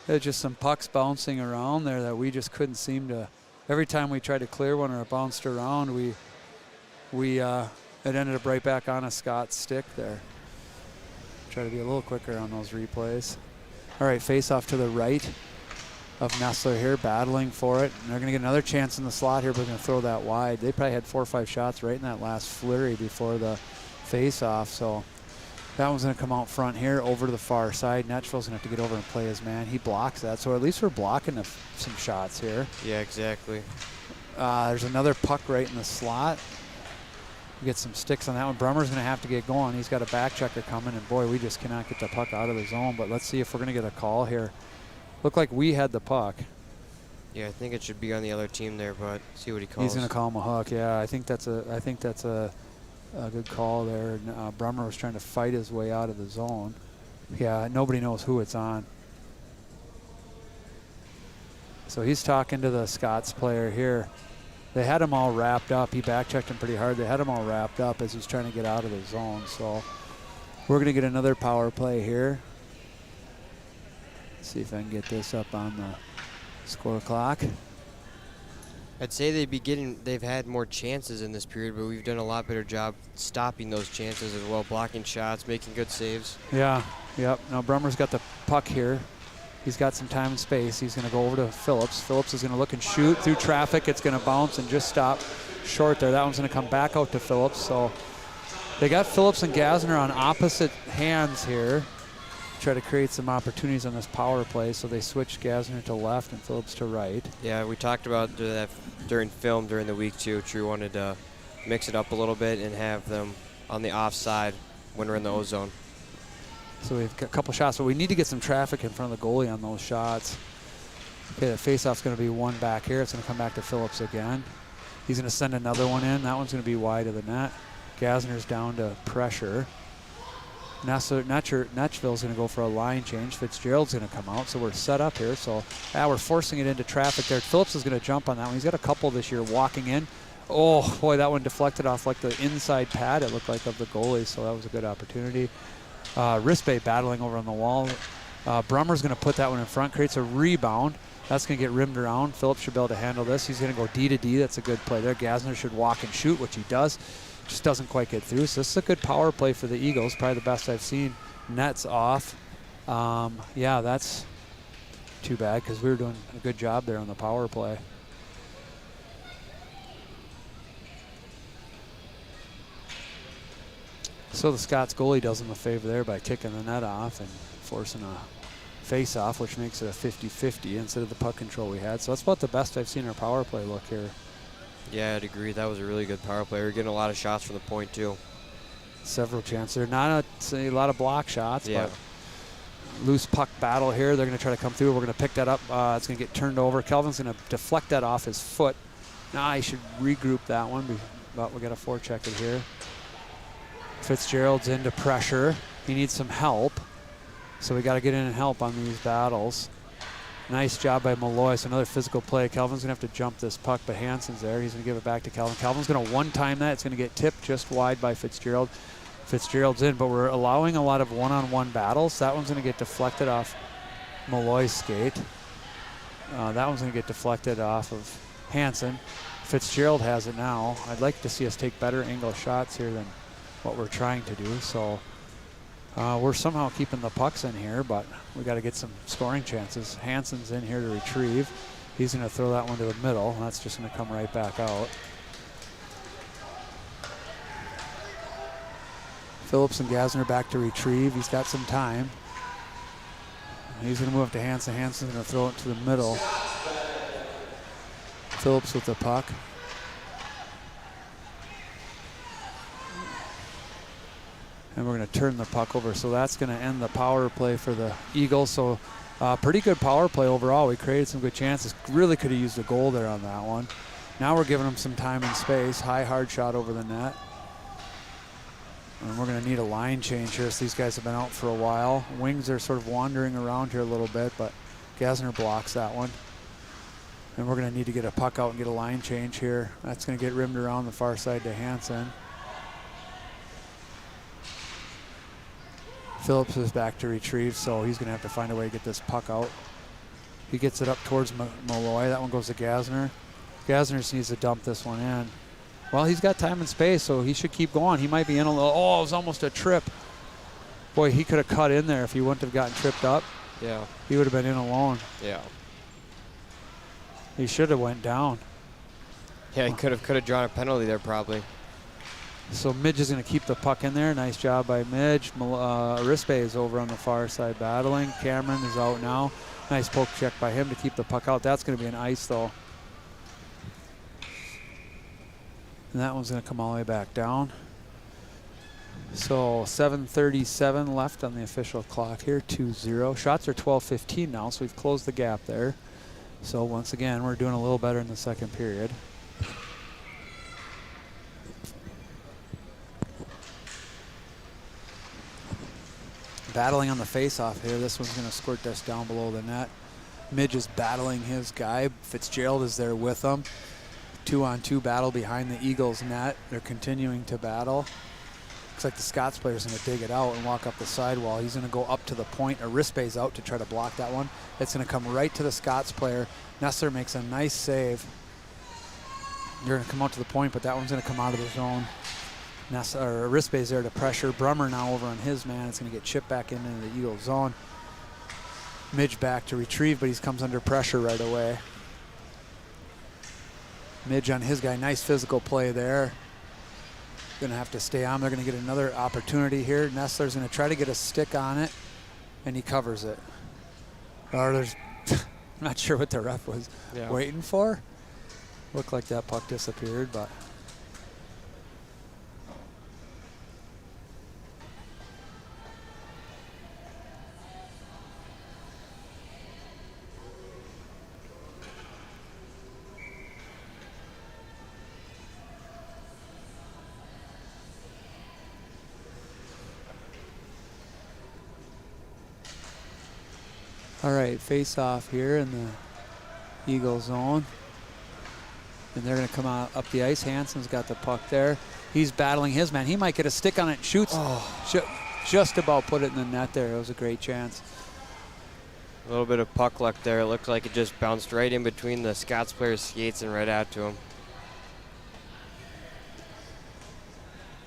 There's just some pucks bouncing around there that we just couldn't seem to... Every time we tried to clear one or it bounced around, it ended up right back on a Scott's stick there. Try to be a little quicker on those replays. All right, face off to the right of Nessler here, battling for it. And they're going to get another chance in the slot here, but they're going to throw that wide. They probably had 4 or 5 shots right in that last flurry before the face-off, so that one's going to come out front here over to the far side. Netchville's going to have to get over and play his man. He blocks that, so at least we're blocking some shots here. Yeah, exactly. There's another puck right in the slot. We get some sticks on that one. Brummer's going to have to get going. He's got a back checker coming, and boy, we just cannot get the puck out of the zone, but let's see if we're going to get a call here. Looked like we had the puck. Yeah, I think it should be on the other team there, but see what he calls. He's going to call him a hook. Yeah, I think that's a good call there. Brummer was trying to fight his way out of the zone. Yeah, nobody knows who it's on. So he's talking to the Scots player here. They had him all wrapped up. He back-checked him pretty hard. They had him all wrapped up as he's trying to get out of the zone. So we're going to get another power play here. See if I can get this up on the score clock. I'd say they've had more chances in this period, but we've done a lot better job stopping those chances as well, blocking shots, making good saves. Yeah, yep. Now Brummer's got the puck here. He's got some time and space. He's going to go over to Phillips. Phillips is going to look and shoot through traffic. It's going to bounce and just stop short there. That one's going to come back out to Phillips. So they got Phillips and Gasner on opposite hands here. Try to create some opportunities on this power play, so they switched Gasner to left and Phillips to right. Yeah, we talked about that during film during the week too. True wanted to mix it up a little bit and have them on the offside when we're in the O-zone. So we've got a couple shots, but we need to get some traffic in front of the goalie on those shots. Okay, the faceoff's going to be one back here. It's going to come back to Phillips again. He's going to send another one in. That one's going to be wide of the net. Gasner's down to pressure. Netchville's going to go for a line change. Fitzgerald's going to come out, so we're set up here. So we're forcing it into traffic there. Phillips is going to jump on that one. He's got a couple this year walking in. Oh, boy, that one deflected off like the inside pad, it looked like, of the goalie, so that was a good opportunity. Rispe battling over on the wall. Brummer's going to put that one in front, creates a rebound. That's going to get rimmed around. Phillips should be able to handle this. He's going to go D to D. That's a good play there. Gasner should walk and shoot, which he does. Just doesn't quite get through. So this is a good power play for the Eagles, probably the best I've seen. Net's off. Yeah, that's too bad because we were doing a good job there on the power play. So the Scots goalie does him a favor there by kicking the net off and forcing a face-off, which makes it a 50-50 instead of the puck control we had. So that's about the best I've seen our power play look here. Yeah, I'd agree. That was a really good power play. We're getting a lot of shots from the point, too. Several chances. They're not a lot of block shots, Yeah. but loose puck battle here. They're going to try to come through. We're going to pick that up. It's going to get turned over. Kelvin's going to deflect that off his foot. Now he should regroup that one, but we got a forecheck it here. Fitzgerald's into pressure. He needs some help. So we got to get in and help on these battles. Nice job by Malloy. So another physical play. Kelvin's going to have to jump this puck, but Hansen's there. He's going to give it back to Kelvin. Kelvin's going to one-time that. It's going to get tipped just wide by Fitzgerald. Fitzgerald's in, but we're allowing a lot of one-on-one battles. That one's going to get deflected off Malloy's skate. That one's going to get deflected off of Hansen. Fitzgerald has it now. I'd like to see us take better angle shots here than what we're trying to do. So we're somehow keeping the pucks in here, but we got to get some scoring chances. Hansen's in here to retrieve. He's going to throw that one to the middle, and that's just going to come right back out. Phillips and Gasner back to retrieve. He's got some time. He's going to move up to Hansen. Hansen's going to throw it to the middle. Phillips with the puck. And we're going to turn the puck over. So that's going to end the power play for the Eagles. So pretty good power play overall. We created some good chances. Really could have used a goal there on that one. Now we're giving them some time and space. High, hard shot over the net. And we're going to need a line change here. So these guys have been out for a while. Wings are sort of wandering around here a little bit, but Gasner blocks that one. And we're going to need to get a puck out and get a line change here. That's going to get rimmed around the far side to Hansen. Phillips is back to retrieve, so he's going to have to find a way to get this puck out. He gets it up towards Malloy. That one goes to Gasner. Gasner just needs to dump this one in. Well, he's got time and space, so he should keep going. He might be in a little. Oh, it was almost a trip. Boy, he could have cut in there if he wouldn't have gotten tripped up. Yeah. He would have been in alone. Yeah. He should have went down. Yeah, he could have drawn a penalty there probably. So Midge is going to keep the puck in there. Nice job by Midge. Rispe is over on the far side battling. Cameron is out now. Nice poke check by him to keep the puck out. That's going to be an ice though. And that one's going to come all the way back down. So 7:37 left on the official clock here, 2-0. Shots are 12:15 now, so we've closed the gap there. So once again, we're doing a little better in the second period. Battling on the face-off here. This one's going to squirt this down below the net. Midge is battling his guy. Fitzgerald is there with him. 2-on-2 battle behind the Eagles net. They're continuing to battle. Looks like the Scots player's going to dig it out and walk up the sidewall. He's going to go up to the point. Rispe's out to try to block that one. It's going to come right to the Scots player. Nessler makes a nice save. They're going to come out to the point, but that one's going to come out of the zone. Rispe's there to pressure. Brummer now over on his man. It's going to get chipped back into the Eagle zone. Midge back to retrieve, but he comes under pressure right away. Midge on his guy. Nice physical play there. Going to have to stay on. They're going to get another opportunity here. Nessler's going to try to get a stick on it, and he covers it. Or there's, I'm not sure what the ref was waiting for. Looked like that puck disappeared, but. All right, face off here in the Eagle zone. And they're going to come out up the ice. Hansen's got the puck there. He's battling his man. He might get a stick on it and shoots. Oh. Just about put it in the net there. It was a great chance. A little bit of puck luck there. It looked like it just bounced right in between the Scots player's skates and right out to him.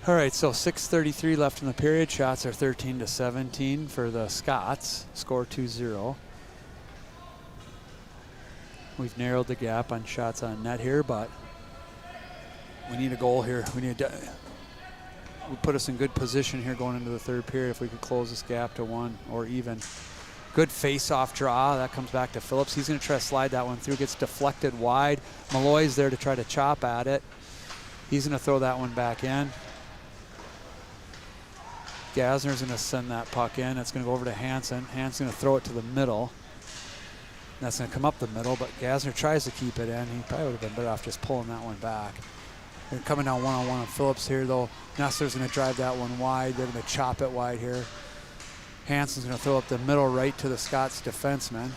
All right, so 6:33 left in the period. Shots are 13-17 for the Scots. Score 2-0. We've narrowed the gap on shots on net here, but we need a goal here. We need to put us in good position here going into the third period if we could close this gap to 1 or even. Good face-off draw. That comes back to Phillips. He's going to try to slide that one through. Gets deflected wide. Malloy's there to try to chop at it. He's going to throw that one back in. Gasner's going to send that puck in. It's going to go over to Hansen. Hansen's going to throw it to the middle. That's going to come up the middle, but Gasner tries to keep it in. He probably would have been better off just pulling that one back. They're coming down one-on-one on Phillips here, though. Nessler's going to drive that one wide. They're going to chop it wide here. Hansen's going to throw up the middle right to the Scots defenseman.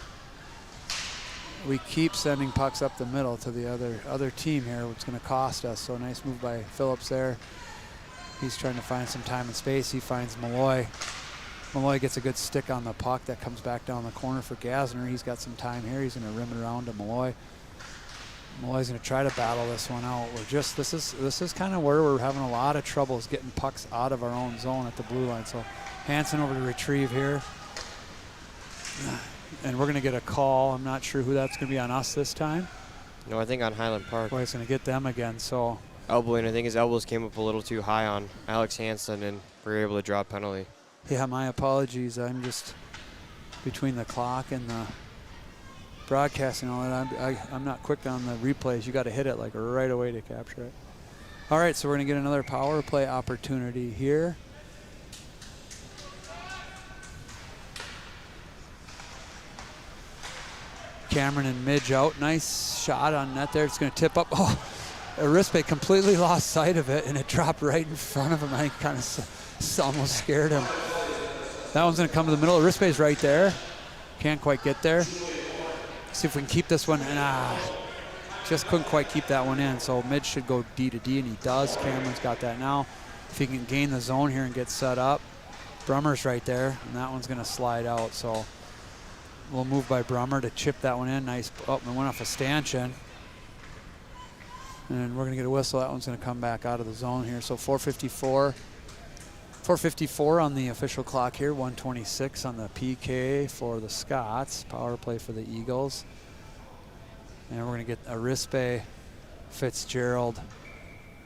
We keep sending pucks up the middle to the other team here, which is going to cost us. So nice move by Phillips there. He's trying to find some time and space. He finds Malloy. Malloy gets a good stick on the puck. That comes back down the corner for Gasner. He's got some time here. He's going to rim it around to Malloy. Malloy's going to try to battle this one out. This is kind of where we're having a lot of troubles getting pucks out of our own zone at the blue line. So Hansen over to retrieve here. And we're going to get a call. I'm not sure who that's going to be on us this time. No, I think on Highland Park. Boy, it's going to get them again. So elbowing. I think his elbows came up a little too high on Alex Hansen, and we were able to draw a penalty. Yeah, my apologies. I'm just between the clock and the broadcasting and all that. I'm not quick on the replays. You got to hit it like right away to capture it. All right, so we're going to get another power play opportunity here. Cameron and Midge out. Nice shot on net there. It's going to tip up. Oh, Arispe completely lost sight of it, and it dropped right in front of him. I kind of almost scared him. That one's going to come to the middle. Arispe's right there. Can't quite get there. See if we can keep this one. And just couldn't quite keep that one in. So Midge should go D to D, and he does. Cameron's got that now. If he can gain the zone here and get set up. Brummer's right there, and that one's going to slide out. So we'll move by Brummer to chip that one in. Nice. Oh, it went off a stanchion. And we're going to get a whistle. That one's going to come back out of the zone here. So 4:54 on the official clock here. 1:26 on the PK for the Scots. Power play for the Eagles. And we're going to get Arispe, Fitzgerald,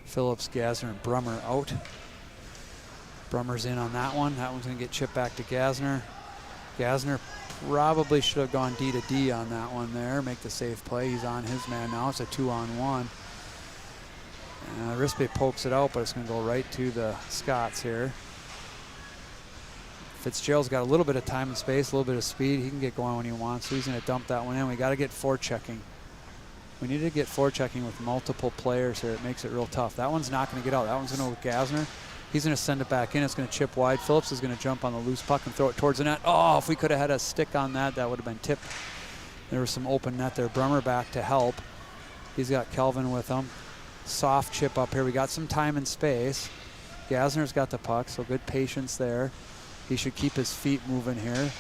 Phillips, Gasner, and Brummer out. Brummer's in on that one. That one's going to get chipped back to Gasner. Gasner probably should have gone D to D on that one there. Make the safe play. He's on his man now. It's a 2-on-1. Arispe pokes it out, but it's going to go right to the Scots here. Fitzgerald's got a little bit of time and space, a little bit of speed. He can get going when he wants, so he's going to dump that one in. We got to get forechecking. We need to get forechecking with multiple players here. It makes it real tough. That one's not going to get out. That one's going to go with Gasner. He's going to send it back in. It's going to chip wide. Phillips is going to jump on the loose puck and throw it towards the net. Oh, if we could have had a stick on that, that would have been tipped. There was some open net there. Brummer back to help. He's got Kelvin with him. Soft chip up here. We got some time and space. Gasner's got the puck, so good patience there. He should keep his feet moving here.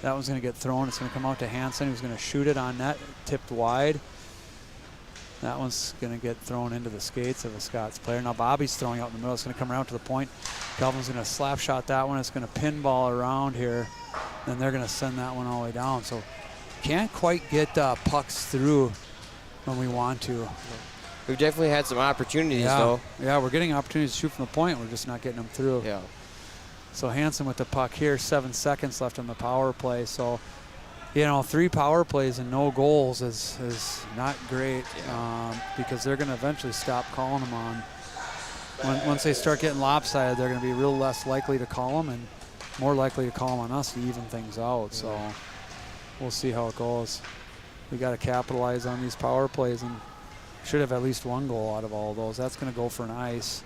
That one's going to get thrown. It's going to come out to Hansen, who's going to shoot it on net, tipped wide. That one's going to get thrown into the skates of a Scots player. Now Bobby's throwing out in the middle. It's going to come around to the point. Kelvin's going to slap shot that one. It's going to pinball around here. Then they're going to send that one all the way down. So can't quite get pucks through when we want to. We've definitely had some opportunities, though. Yeah, we're getting opportunities to shoot from the point. We're just not getting them through. Yeah. So Hansen with the puck here. 7 seconds left on the power play. So, 3 power plays and no goals is not great, because they're going to eventually stop calling them on. Once they start getting lopsided, they're going to be real less likely to call them and more likely to call them on us to even things out. So we'll see how it goes. We got to capitalize on these power plays and should have at least one goal out of all of those. That's going to go for an ice.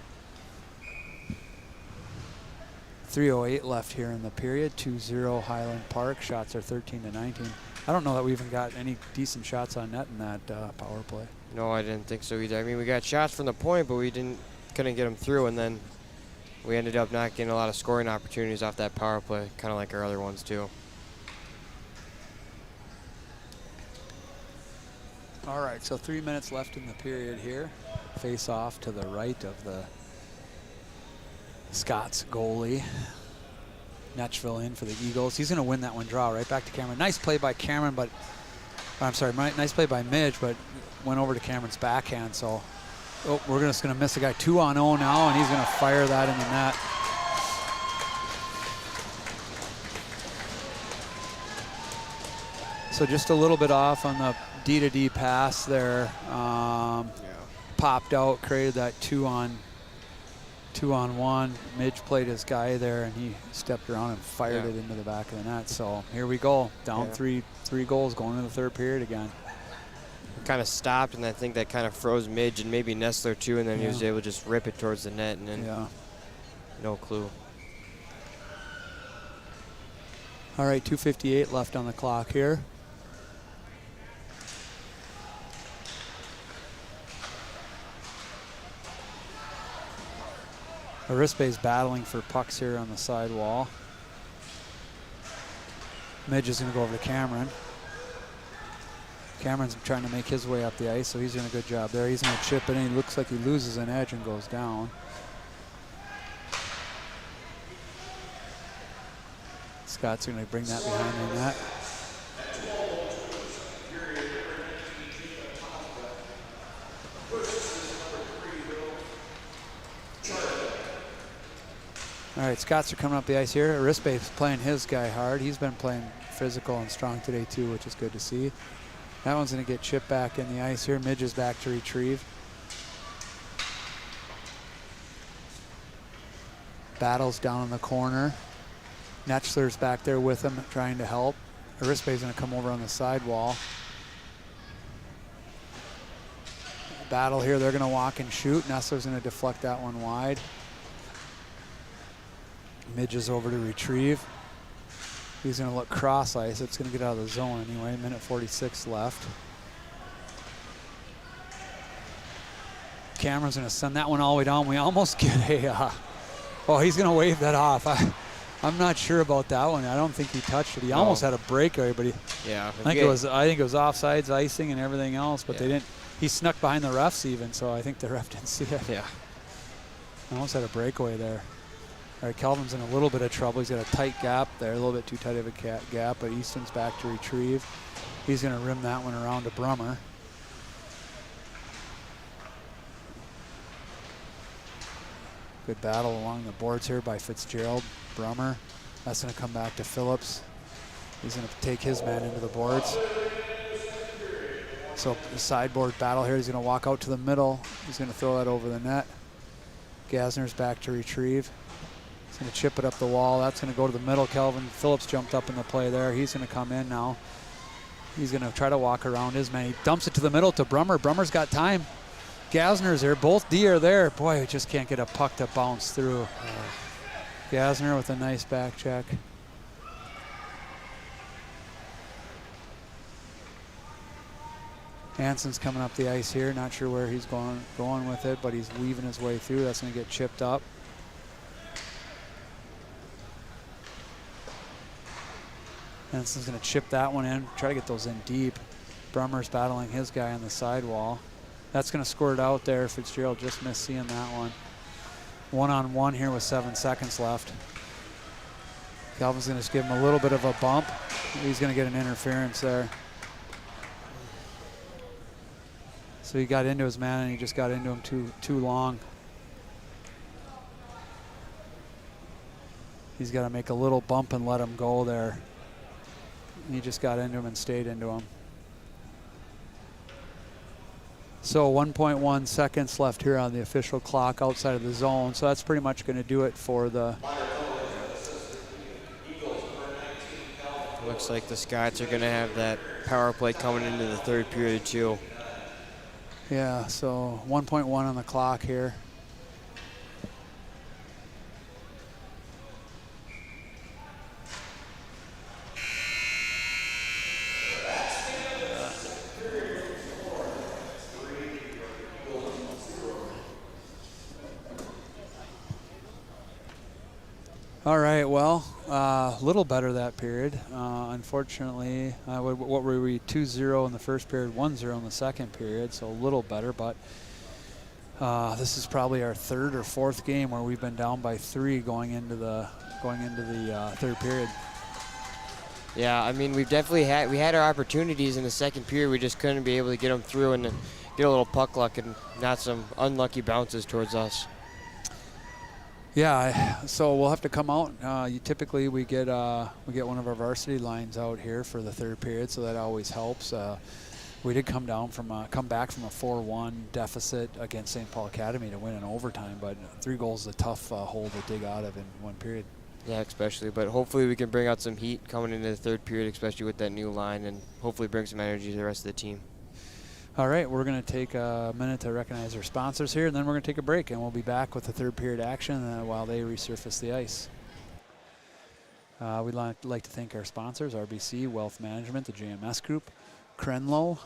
3:08 left here in the period. 2-0 Highland Park. Shots are 13-19. I don't know that we even got any decent shots on net in that power play. No, I didn't think so either. I mean, we got shots from the point, but we couldn't get them through, and then we ended up not getting a lot of scoring opportunities off that power play, kind of like our other ones too. All right, so 3 minutes left in the period here. Face off to the right of the Scots goalie. Netchville in for the Eagles. He's going to win that one draw right back to Cameron. Nice play by Cameron, but I'm sorry, nice play by Midge, but went over to Cameron's backhand. So we're just going to miss a guy. 2-on-0 now, and he's going to fire that in the net. So just a little bit off on the D-to-D pass there. Popped out, created that two on one. Midge played his guy there, and he stepped around and fired it into the back of the net. So here we go, down three goals going into the third period again. Kind of stopped, and I think that kind of froze Midge and maybe Nestler too, and then he was able to just rip it towards the net, and then no clue. All right, 2:58 left on the clock here. Arispe's battling for pucks here on the side wall. Midge is going to go over to Cameron. Cameron's trying to make his way up the ice, so he's doing a good job there. He's going to chip it in. He looks like he loses an edge and goes down. Scott's going to bring that behind the net. All right, Scots are coming up the ice here. Arispe's playing his guy hard. He's been playing physical and strong today too, which is good to see. That one's going to get chipped back in the ice here. Midge is back to retrieve. Battles down in the corner. Netchler's back there with him, trying to help. Arispe's going to come over on the side wall. Battle here. They're going to walk and shoot. Nestler's going to deflect that one wide. Midge is over to retrieve. He's going to look cross ice. It's going to get out of the zone anyway. Minute 46 left. Cameron's going to send that one all the way down. We almost get a. Oh, he's going to wave that off. I'm not sure about that one. I don't think he touched it. He almost had a breakaway, but I think it was offsides, icing, and everything else. But they didn't. He snuck behind the refs even, so I think the ref didn't see it. Yeah. Almost had a breakaway there. All right, Kelvin's in a little bit of trouble. He's got a tight gap there, a little bit too tight of a gap, but Easton's back to retrieve. He's going to rim that one around to Brummer. Good battle along the boards here by Fitzgerald. Brummer. That's going to come back to Phillips. He's going to take his man into the boards. So the sideboard battle here. He's going to walk out to the middle. He's going to throw that over the net. Gasner's back to retrieve. He's going to chip it up the wall. That's going to go to the middle. Kelvin Phillips jumped up in the play there. He's going to come in now. He's going to try to walk around his man. He dumps it to the middle to Brummer. Brummer's got time. Gasner's there. Both D are there. Boy, we just can't get a puck to bounce through. Gasner with a nice back check. Hansen's coming up the ice here. Not sure where he's going with it, but he's weaving his way through. That's going to get chipped up. Hansen's going to chip that one in, try to get those in deep. Brummer's battling his guy on the sidewall. That's going to squirt out there. Fitzgerald just missed seeing that one. 1-on-1 here with 7 seconds left. Calvin's going to give him a little bit of a bump. He's going to get an interference there. So he got into his man and he just got into him too long. He's got to make a little bump and let him go there. And he just got into him and stayed into him. So 1.1 seconds left here on the official clock outside of the zone. So that's pretty much going to do it for the. Looks like the Scots are going to have that power play coming into the third period too. Yeah, so 1.1 on the clock here. All right, well, a little better that period. Unfortunately, what were we, 2-0 in the first period, 1-0 in the second period, so a little better, but this is probably our third or fourth game where we've been down by 3 going into the third period. Yeah, I mean, we had our opportunities in the second period. We just couldn't be able to get them through and then get a little puck luck and not some unlucky bounces towards us. Yeah, so we'll have to come out. Typically we get one of our varsity lines out here for the third period, so that always helps. We did come back from a 4-1 deficit against St. Paul Academy to win in overtime, but 3 goals is a tough hole to dig out of in one period. Yeah, especially. But hopefully we can bring out some heat coming into the third period, especially with that new line, and hopefully bring some energy to the rest of the team. All right, we're going to take a minute to recognize our sponsors here, and then we're going to take a break, and we'll be back with the third period action while they resurface the ice. We'd like to thank our sponsors, RBC, Wealth Management, the JMS Group, Crenlo,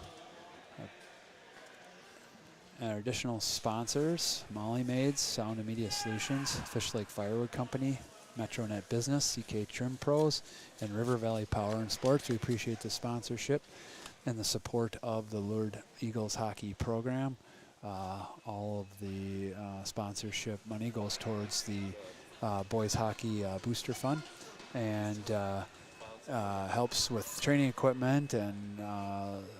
and our additional sponsors, Molly Maids, Sound and Media Solutions, Fish Lake Firewood Company, Metronet Business, CK Trim Pros, and River Valley Power and Sports. We appreciate the sponsorship and the support of the Lured Eagles hockey program. All of the sponsorship money goes towards the boys hockey booster fund, and helps with training equipment and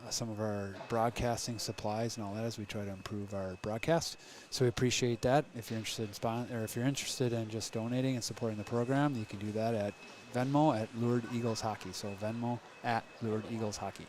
some of our broadcasting supplies and all that as we try to improve our broadcast. So we appreciate that. If you're interested if you're interested in just donating and supporting the program, you can do that at Venmo at Lured Eagles Hockey. So Venmo at Lured Eagles Hockey.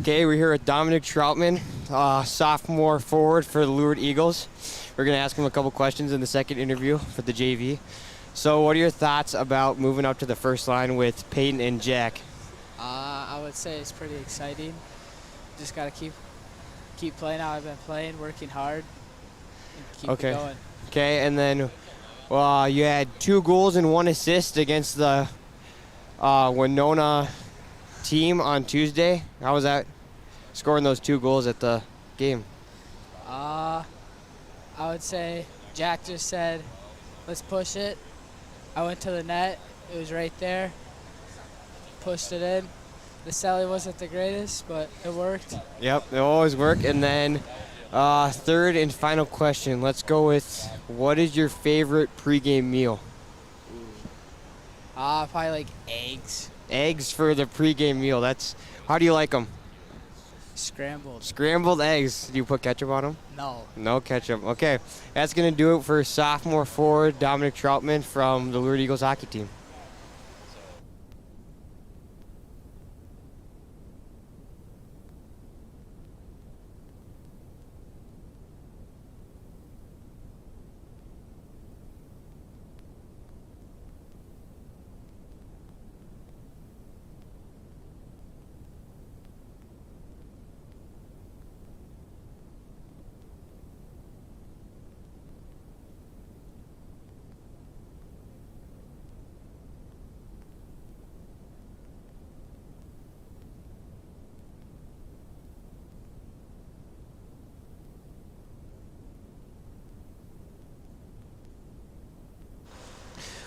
Okay, we're here with Dominic Troutman, sophomore forward for the Lured Eagles. We're going to ask him a couple questions in the second interview for the JV. So what are your thoughts about moving up to the first line with Peyton and Jack? I would say it's pretty exciting. Just got to keep playing how I've been playing, working hard, and keep it going. Okay, and then you had 2 goals and 1 assist against the Winona team on Tuesday. How was that, scoring those 2 goals at the game? I would say Jack just said, let's push it. I went to the net. It was right there. Pushed it in. The celly wasn't the greatest, but it worked. Yep, it always work. And then third and final question. Let's go with, what is your favorite pregame meal? Probably like eggs. Eggs for the pregame meal. How do you like them? Scrambled. Scrambled eggs. Do you put ketchup on them? No. No ketchup. Okay, that's going to do it for sophomore forward Dominic Troutman from the Lured Eagles hockey team.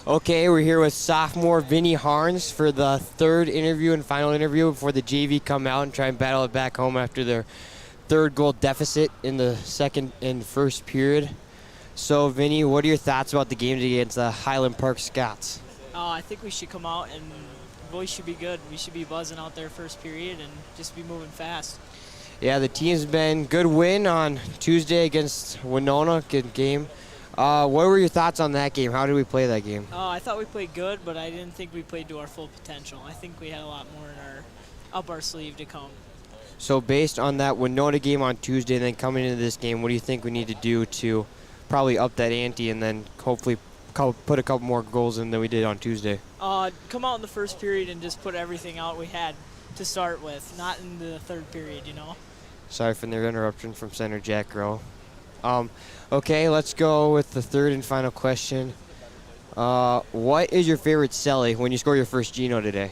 Okay, we're here with sophomore Vinny Harns for the third interview and final interview before the JV come out and try and battle it back home after their 3rd goal deficit in the second and first period. So, Vinny, what are your thoughts about the game against the Highland Park Scots? I think we should come out and we should be good. We should be buzzing out there first period and just be moving fast. Yeah, the team's been good win on Tuesday against Winona. Good game. What were your thoughts on that game? How did we play that game? I thought we played good, but I didn't think we played to our full potential. I think we had a lot more up our sleeve to come. So based on that Winona game on Tuesday and then coming into this game, what do you think we need to do to probably up that ante and then hopefully put a couple more goals in than we did on Tuesday? Come out in the first period and just put everything out we had to start with, not in the third period, Sorry for the interruption from center Jack Rowe. Okay, let's go with the third and final question. What is your favorite celly when you score your first Geno today?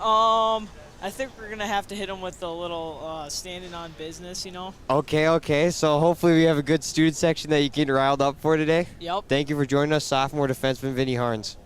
I think we're going to have to hit them with a little standing on business, Okay. So hopefully we have a good student section that you get riled up for today. Yep. Thank you for joining us, sophomore defenseman Vinny Harns.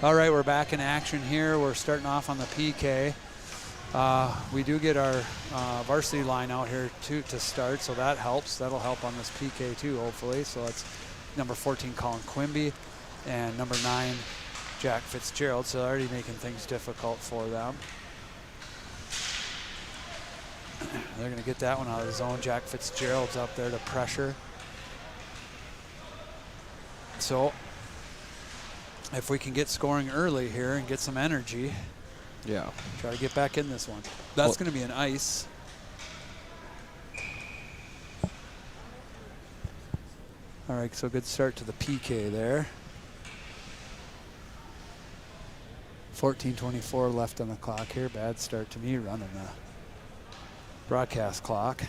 All right, we're back in action here. We're starting off on the PK. We do get our varsity line out here to start, so that helps. That'll help on this PK too, hopefully. So that's number 14, Colin Quimby, and number 9, Jack Fitzgerald. So already making things difficult for them. They're going to get that one out of the zone. Jack Fitzgerald's up there to pressure. So if we can get scoring early here and get some energy, try to get back in this one. That's going to be an ice. All right, so good start to the PK there. 14:24 left on the clock here. Bad start to me running the broadcast clock.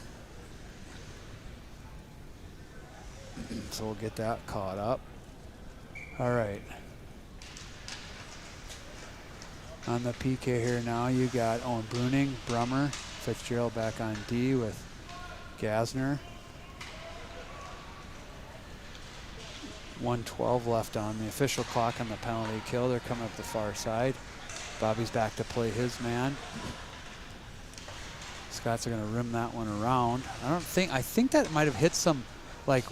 So we'll get that caught up. All right. On the PK here now, you got Owen Bruning, Brummer, Fitzgerald back on D with Gasner. 1:12 left on the official clock on the penalty kill. They're coming up the far side. Bobby's back to play his man. Scots are going to rim that one around. I think that might have hit some like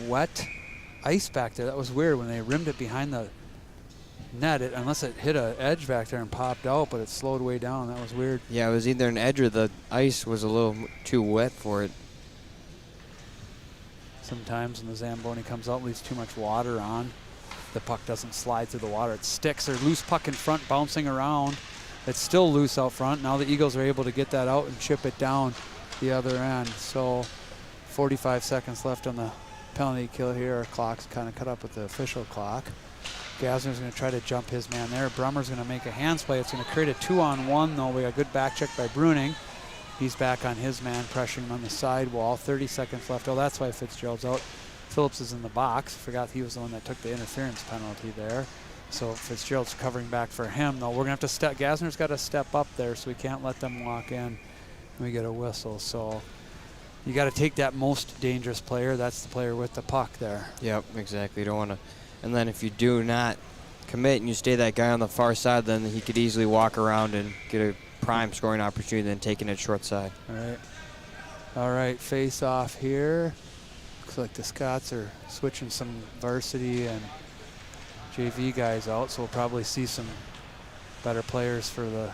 wet ice back there. That was weird when they rimmed it behind the net, unless it hit an edge back there and popped out, but it slowed way down. That was weird. Yeah, it was either an edge or the ice was a little too wet for it. Sometimes when the Zamboni comes out, leaves too much water on. The puck doesn't slide through the water. It sticks. There's loose puck in front bouncing around. It's still loose out front. Now the Eagles are able to get that out and chip it down the other end. So 45 seconds left on the penalty kill here. Our clock's kind of cut up with the official clock. Gasner's going to try to jump his man there. Brummer's going to make a hands play. It's going to create a 2-on-1 though. We got a good back check by Bruning. He's back on his man, pressuring on the sidewall. 30 seconds left. Oh, that's why Fitzgerald's out. Phillips is in the box. Forgot he was the one that took the interference penalty there. So Fitzgerald's covering back for him though. We're going to have to step. Gasner's got to step up there, so we can't let them walk in. And we get a whistle. So you got to take that most dangerous player. That's the player with the puck there. Yep, exactly. You don't want to. And then if you do not commit and you stay that guy on the far side, then he could easily walk around and get a prime scoring opportunity, then taking it short side. All right, face off here. Looks like the Scots are switching some varsity and JV guys out, so we'll probably see some better players for the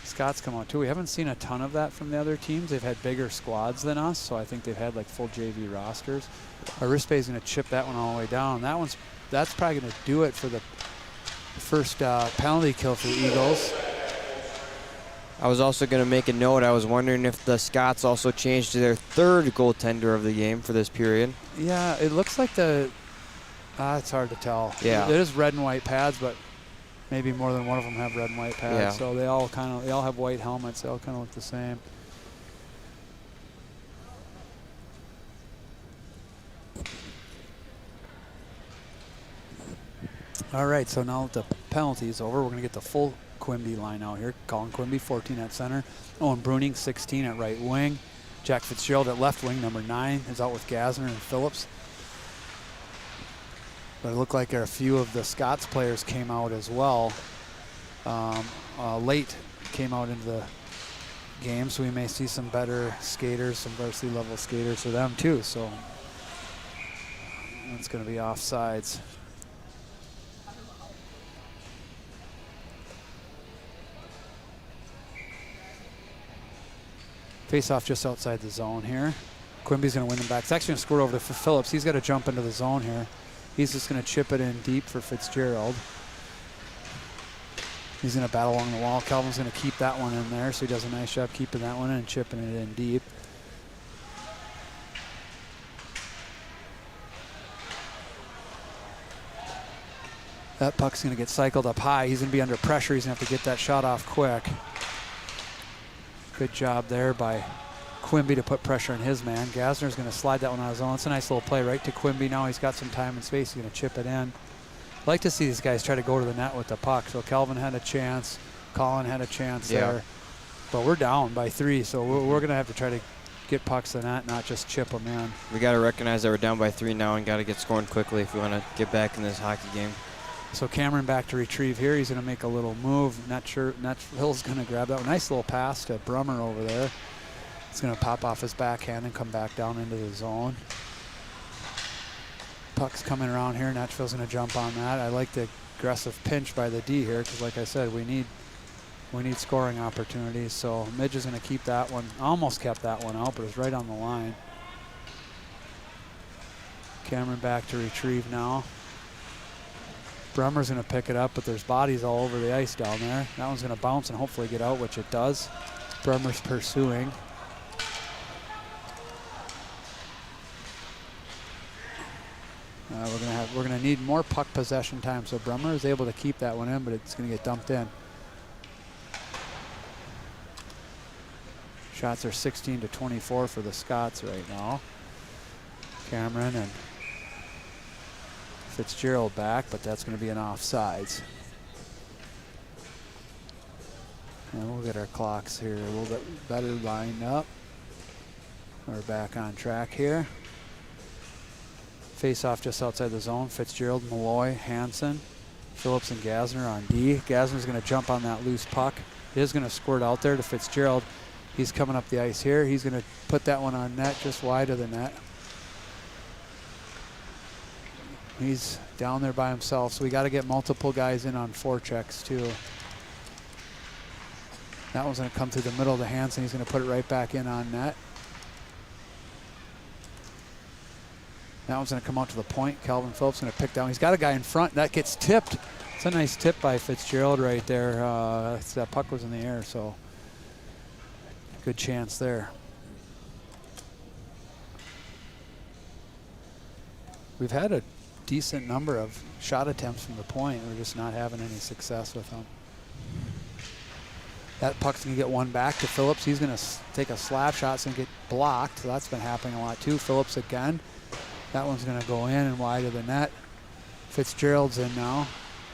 Scots come out too. We haven't seen a ton of that from the other teams. They've had bigger squads than us, so I think they've had like full JV rosters. Arispe is going to chip that one all the way down. That's probably going to do it for the first penalty kill for the Eagles. I was also going to make a note. I was wondering if the Scots also changed to their third goaltender of the game for this period. Yeah, it looks like it's hard to tell. Yeah. It is red and white pads, but maybe more than one of them have red and white pads. Yeah. So they all have white helmets. They all kind of look the same. All right, so now that the penalty is over, we're going to get the full Quimby line out here. Colin Quimby, 14 at center. Owen Bruning, 16 at right wing. Jack Fitzgerald at left wing, number 9, is out with Gasner and Phillips. But it looked like a few of the Scots players came out as well. Late came out into the game, so we may see some better skaters, some varsity level skaters for them too. So it's going to be offsides. Face off just outside the zone here. Quimby's going to win them back. It's actually going to squirt over to Phillips. He's got to jump into the zone here. He's just going to chip it in deep for Fitzgerald. He's going to battle along the wall. Calvin's going to keep that one in there, so he does a nice job keeping that one in and chipping it in deep. That puck's going to get cycled up high. He's going to be under pressure. He's going to have to get that shot off quick. Good job there by Quimby to put pressure on his man. Gasner's going to slide that one on his own. It's a nice little play right to Quimby. Now he's got some time and space. He's going to chip it in. I'd like to see these guys try to go to the net with the puck. So Calvin had a chance. Colin had a chance there. But we're down by 3, so we're going to have to try to get pucks to the net, not just chip them in. We got to recognize that we're down by 3 now and got to get scoring quickly if we want to get back in this hockey game. So Cameron back to retrieve here. He's going to make a little move. Not sure. Hill's going to grab that. Nice little pass to Brummer over there. It's going to pop off his backhand and come back down into the zone. Puck's coming around here. Natchville's going to jump on that. I like the aggressive pinch by the D here because, like I said, we need scoring opportunities. So Midge is going to keep that one. Almost kept that one out, but it's right on the line. Cameron back to retrieve now. Brummer's going to pick it up, but there's bodies all over the ice down there. That one's going to bounce and hopefully get out, which it does. Brummer's pursuing. We're going to need more puck possession time. So Brummer is able to keep that one in, but it's going to get dumped in. Shots are 16-24 for the Scots right now. Cameron and Fitzgerald back, but that's going to be an offsides. And we'll get our clocks here a little bit better lined up. We're back on track here. Face off just outside the zone. Fitzgerald, Malloy, Hansen, Phillips, and Gasner on D. Gasner's going to jump on that loose puck. It is going to squirt out there to Fitzgerald. He's coming up the ice here. He's going to put that one on net, just wide of the net. He's down there by himself, so we got to get multiple guys in on forechecks too. That one's going to come through the middle of the Hansen. He's going to put it right back in on net. That one's going to come out to the point. Calvin Phillips going to pick down. He's got a guy in front. That gets tipped. It's a nice tip by Fitzgerald right there. That puck was in the air, so good chance there. We've had a decent number of shot attempts from the point. We're just not having any success with them. That puck's going to get one back to Phillips. He's going to take a slap shot. It's going to get blocked. So that's been happening a lot too. Phillips again. That one's going to go in and wide of the net. Fitzgerald's in now.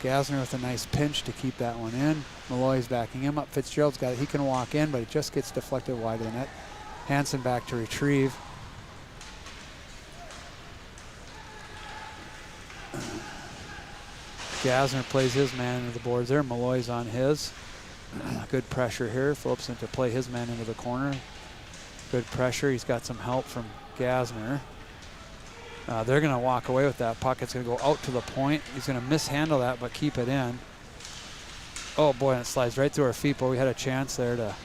Gasner with a nice pinch to keep that one in. Malloy's backing him up. Fitzgerald's got it. He can walk in, but it just gets deflected wide of the net. Hansen back to retrieve. Gasner plays his man into the boards there. Malloy's on his. Good pressure here. Phillips into play his man into the corner. Good pressure. He's got some help from Gasner. They're going to walk away with that puck. It's going to go out to the point. He's going to mishandle that, but keep it in. Oh boy, and it slides right through our feet, but we had a chance there to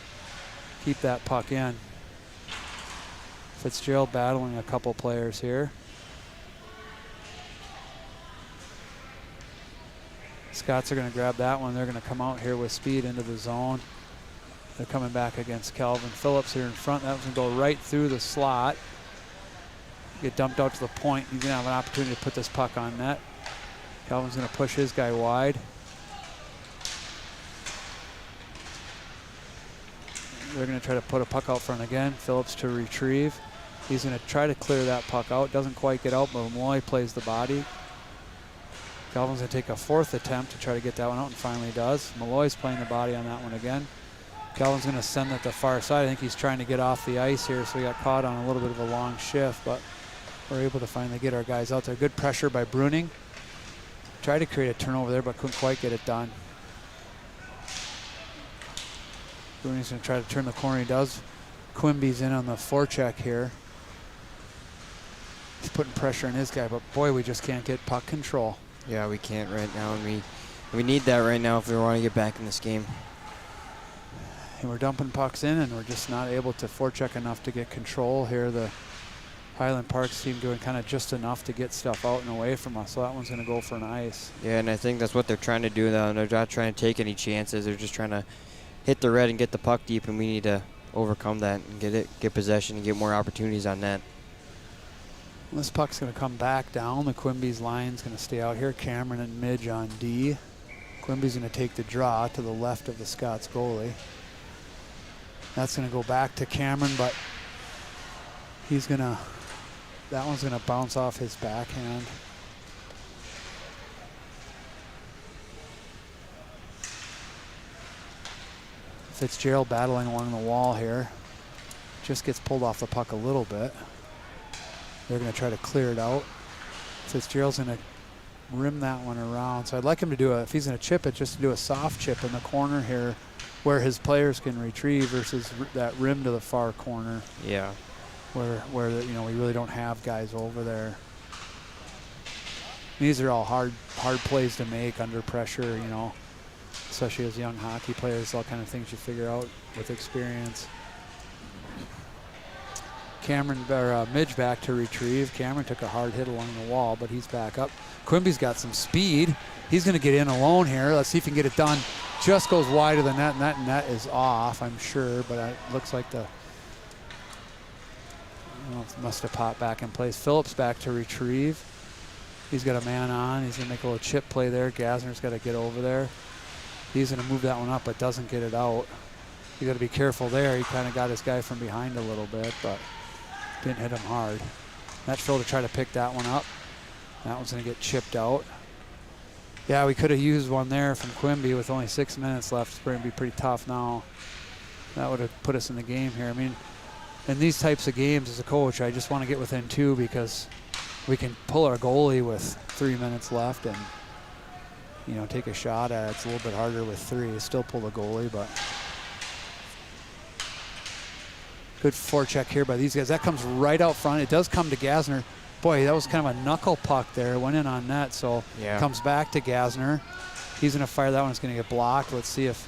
keep that puck in. Fitzgerald battling a couple players here. Scots are going to grab that one. They're going to come out here with speed into the zone. They're coming back against Calvin Phillips here in front. That one's going to go right through the slot. Get dumped out to the point. He's going to have an opportunity to put this puck on net. Calvin's going to push his guy wide. They're going to try to put a puck out front again. Phillips to retrieve. He's going to try to clear that puck out. Doesn't quite get out, but Malloy plays the body. Calvin's going to take a fourth attempt to try to get that one out, and finally does. Malloy's playing the body on that one again. Calvin's going to send it the far side. I think he's trying to get off the ice here, so he got caught on a little bit of a long shift, but we're able to finally get our guys out there. Good pressure by Bruning. Tried to create a turnover there, but couldn't quite get it done. Bruning's going to try to turn the corner. He does. Quimby's in on the forecheck here. He's putting pressure on his guy, but boy, we just can't get puck control. Yeah, we can't right now, and we need that right now if we want to get back in this game. And we're dumping pucks in, and we're just not able to forecheck enough to get control here. The Highland Parks team doing kind of just enough to get stuff out and away from us, so that one's going to go for an ice. Yeah, and I think that's what they're trying to do now. They're not trying to take any chances. They're just trying to hit the red and get the puck deep, and we need to overcome that and get possession and get more opportunities on net. This puck's going to come back down. The Quimby's line's going to stay out here. Cameron and Midge on D. Quimby's going to take the draw to the left of the Scots goalie. That's going to go back to Cameron, but he's going to, that one's going to bounce off his backhand. Fitzgerald battling along the wall here. Just gets pulled off the puck a little bit. They're going to try to clear it out. Fitzgerald's going to rim that one around. So I'd like him to do if he's going to chip it, just to do a soft chip in the corner here where his players can retrieve versus that rim to the far corner. Yeah. Where we really don't have guys over there. These are all hard plays to make under pressure, especially as young hockey players, all kind of things you figure out with experience. Midge back to retrieve. Cameron took a hard hit along the wall, but he's back up. Quimby's got some speed. He's going to get in alone here. Let's see if he can get it done. Just goes wide of the net, and that net is off, I'm sure, but it looks like it must have popped back in place. Phillips back to retrieve. He's got a man on. He's going to make a little chip play there. Gasner's got to get over there. He's going to move that one up, but doesn't get it out. You got to be careful there. He kind of got his guy from behind a little bit, but didn't hit him hard. Nashville to try to pick that one up. That one's going to get chipped out. Yeah, we could have used one there from Quimby with only 6 minutes left. It's going to be pretty tough now. That would have put us in the game here. I mean, in these types of games as a coach, I just want to get within 2 because we can pull our goalie with 3 minutes left and, take a shot at it. It's a little bit harder with 3. Still pull the goalie, but good forecheck here by these guys. That comes right out front. It does come to Gasner. Boy, that was kind of a knuckle puck there. Went in on net, so comes back to Gasner. He's going to fire that one. It's going to get blocked. Let's see if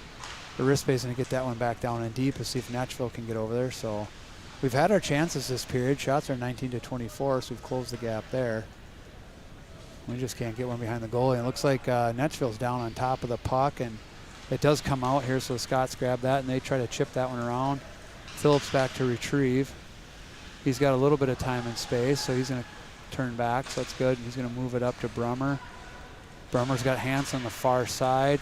the wrist base is going to get that one back down and deep. Let's see if Nashville can get over there. So we've had our chances this period. Shots are 19-24, so we've closed the gap there. We just can't get one behind the goalie. It looks like Nashville's down on top of the puck, and it does come out here, so the Scots grab that, and they try to chip that one around. Phillips back to retrieve. He's got a little bit of time and space, so he's going to turn back, so that's good. He's going to move it up to Brummer. Brummer's got Hansen on the far side.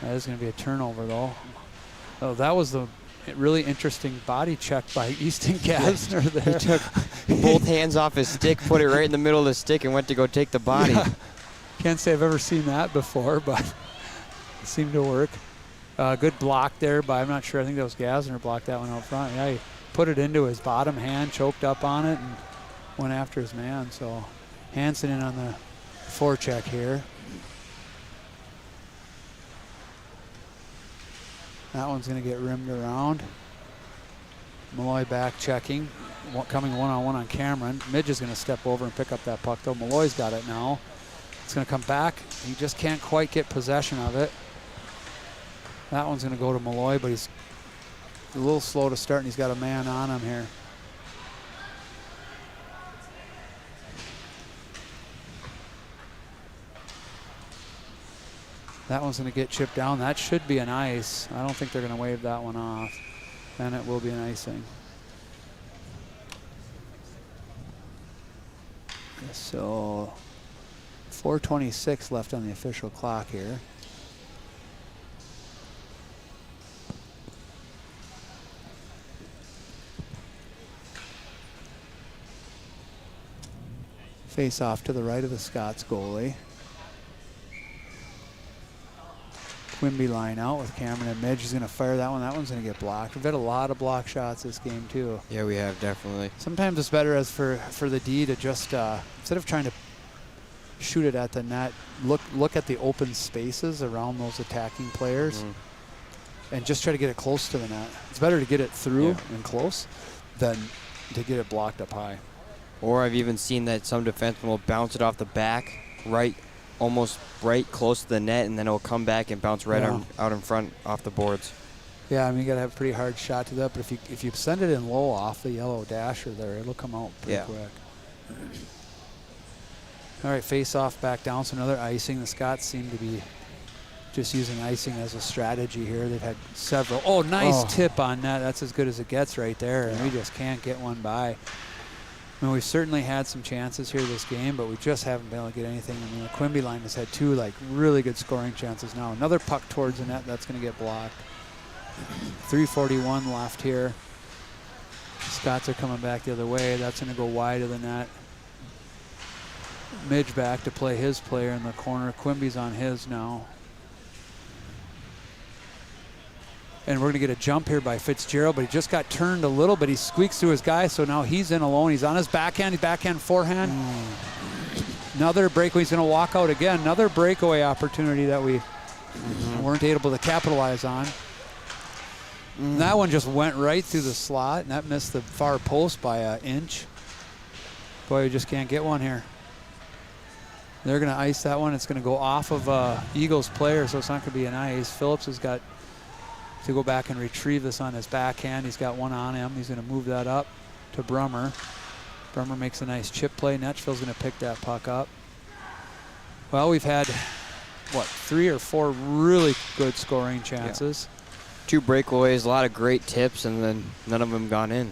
That is going to be a turnover, though. Oh, that was the really interesting body check by Easton Gasner there. He took both hands off his stick, put it right in the middle of the stick, and went to go take the body. Yeah. Can't say I've ever seen that before, but it seemed to work. Good block there by, I'm not sure, I think that was Gasner blocked that one out front. Yeah, he put it into his bottom hand, choked up on it, and went after his man. So Hansen in on the forecheck here. That one's going to get rimmed around. Malloy back checking, coming one-on-one on Cameron. Midge is going to step over and pick up that puck, though. Malloy's got it now. It's going to come back. He just can't quite get possession of it. That one's going to go to Malloy, but he's a little slow to start, and he's got a man on him here. That one's going to get chipped down. That should be an ice. I don't think they're going to wave that one off. Then it will be an icing. So 4:26 left on the official clock here. Face off to the right of the Scots goalie. Quimby line out with Cameron and Midge. He's going to fire that one. That one's going to get blocked. We've had a lot of block shots this game, too. Yeah, we have, definitely. Sometimes it's better as for the D to just, instead of trying to shoot it at the net, look at the open spaces around those attacking players and just try to get it close to the net. It's better to get it through and close than to get it blocked up high. Or I've even seen that some defenseman will bounce it off the back, almost right close to the net, and then it'll come back and bounce right out in front off the boards. Yeah, I mean, you got to have a pretty hard shot to that, but if you send it in low off the yellow dasher there, it'll come out pretty quick. All right, face off back down, so another icing. The Scots seem to be just using icing as a strategy here. They've had several. Oh, nice tip on that. That's as good as it gets right there, and we just can't get one by. I mean, we've certainly had some chances here this game, but we just haven't been able to get anything. I mean, the Quimby line has had 2 really good scoring chances now. Another puck towards the net, that's going to get blocked. 3:41 left here. Scots are coming back the other way. That's going to go wide of the net. Midge back to play his player in the corner. Quimby's on his now. And we're going to get a jump here by Fitzgerald, but he just got turned a little bit. He squeaks through his guy, so now he's in alone. He's on his backhand, forehand. Another breakaway. He's going to walk out again. Another breakaway opportunity that we weren't able to capitalize on. And that one just went right through the slot, and that missed the far post by an inch. Boy, we just can't get one here. They're going to ice that one. It's going to go off of Eagles player, so it's not going to be an ice. Phillips has got to go back and retrieve this on his backhand. He's got one on him. He's going to move that up to Brummer. Brummer makes a nice chip play. Netchville's going to pick that puck up. Well, we've had, 3 or 4 really good scoring chances. Yeah. 2 breakaways, a lot of great tips, and then none of them gone in.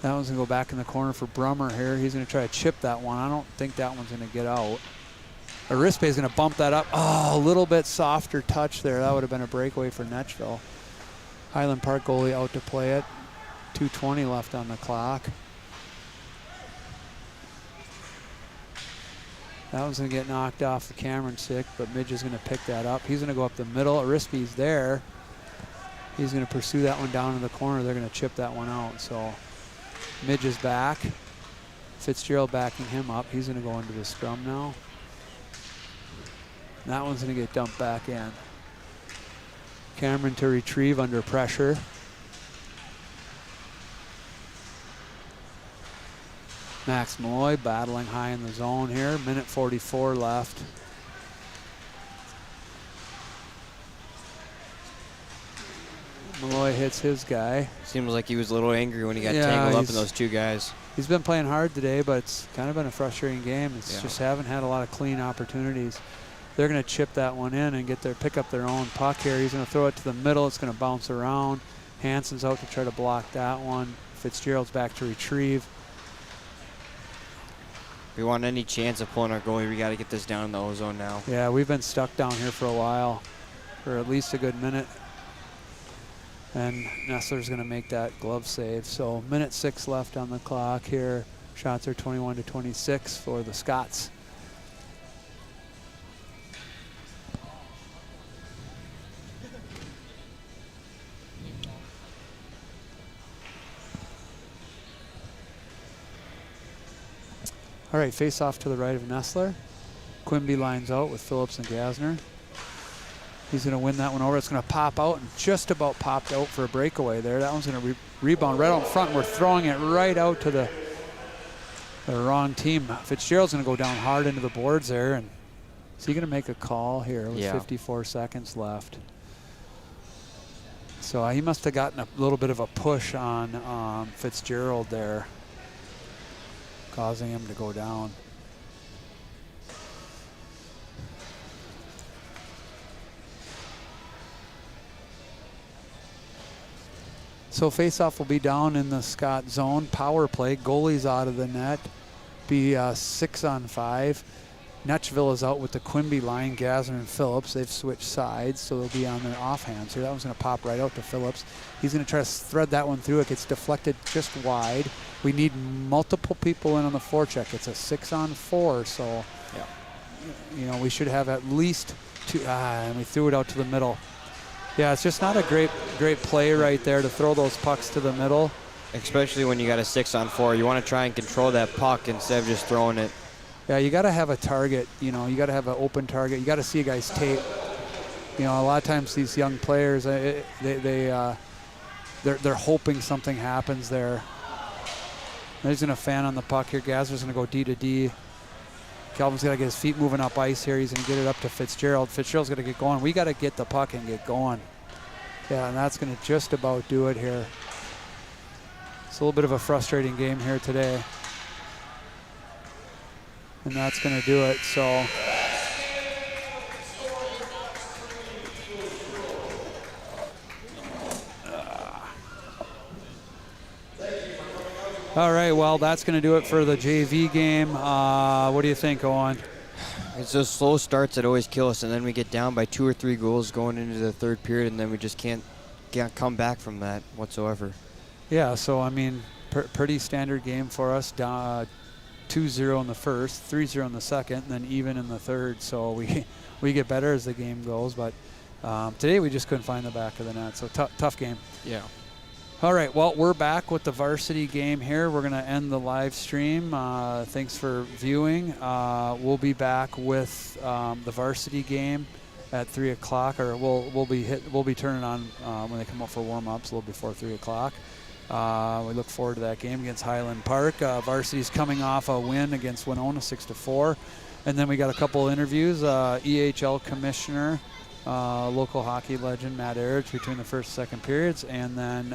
That one's going to go back in the corner for Brummer here. He's going to try to chip that one. I don't think that one's going to get out. Arispe is going to bump that up. Oh, a little bit softer touch there. That would have been a breakaway for Netchville. Highland Park goalie out to play it. 2:20 left on the clock. That one's going to get knocked off the Cameron stick, but Midge is going to pick that up. He's going to go up the middle. Arispe's there. He's going to pursue that one down in the corner. They're going to chip that one out. So Midge is back. Fitzgerald backing him up. He's going to go into the scrum now. That one's going to get dumped back in. Cameron to retrieve under pressure. Max Malloy battling high in the zone here. Minute 44 left. Malloy hits his guy. Seems like he was a little angry when he got tangled up in those 2 guys. He's been playing hard today, but it's kind of been a frustrating game. It's just haven't had a lot of clean opportunities. They're going to chip that one in and pick up their own puck here. He's going to throw it to the middle. It's going to bounce around. Hansen's out to try to block that one. Fitzgerald's back to retrieve. If we want any chance of pulling our goalie, we got to get this down in the O-zone now. Yeah, we've been stuck down here for a while, for at least a good minute. And Nestler's going to make that glove save. So minute 6 left on the clock here. Shots are 21-26 for the Scots. All right, face off to the right of Nestler. Quimby lines out with Phillips and Gasner. He's going to win that one over. It's going to pop out and just about popped out for a breakaway there. That one's going to rebound right out front. We're throwing it right out to the wrong team. Fitzgerald's going to go down hard into the boards there. And is he going to make a call here with 54 seconds left? So he must have gotten a little bit of a push on Fitzgerald there, causing him to go down. So face-off will be down in the Scott zone. Power play. Goalie's out of the net. Be 6-on-5. Netchville is out with the Quimby line. Gasner and Phillips. They've switched sides, so they'll be on their offhands here. That one's going to pop right out to Phillips. He's going to try to thread that one through. It gets deflected just wide. We need multiple people in on the forecheck. It's a 6-on-4, so you know we should have at least 2. And we threw it out to the middle. Yeah, it's just not a great play right there to throw those pucks to the middle. Especially when you got a 6-on-4. You want to try and control that puck instead of just throwing it. Yeah, you got to have a target. You know, you got to have an open target. You got to see a guy's tape. You know, a lot of times these young players, they're hoping something happens there. He's going to fan on the puck here. Gazner's going to go D to D. Calvin's got to get his feet moving up ice here. He's going to get it up to Fitzgerald. Fitzgerald's going to get going. We got to get the puck and get going. Yeah, and that's going to just about do it here. It's a little bit of a frustrating game here today. And that's going to do it. So all right, well, that's going to do it for the JV game. What do you think, Owen? It's those slow starts that always kill us, and then we get down by 2 or 3 goals going into the third period, and then we just can't come back from that whatsoever. Yeah, so, I mean, pretty standard game for us. 2-0 in the first, 3-0 in the second, and then even in the third. So we get better as the game goes, but today we just couldn't find the back of the net. So tough game. Yeah. All right, well, we're back with the varsity game here. We're going to end the live stream. Thanks for viewing. We'll be back with the varsity game at 3 o'clock, or we'll be turning on when they come up for warm-ups a little before 3 o'clock. We look forward to that game against Highland Park. Varsity's coming off a win against Winona 6-4. And then we got a couple interviews. EHL commissioner, local hockey legend Matt Erich between the first and second periods, and then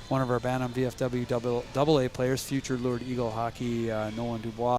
one of our Bantam VFW AA players, future Lured Eagle hockey Nolan Dubois.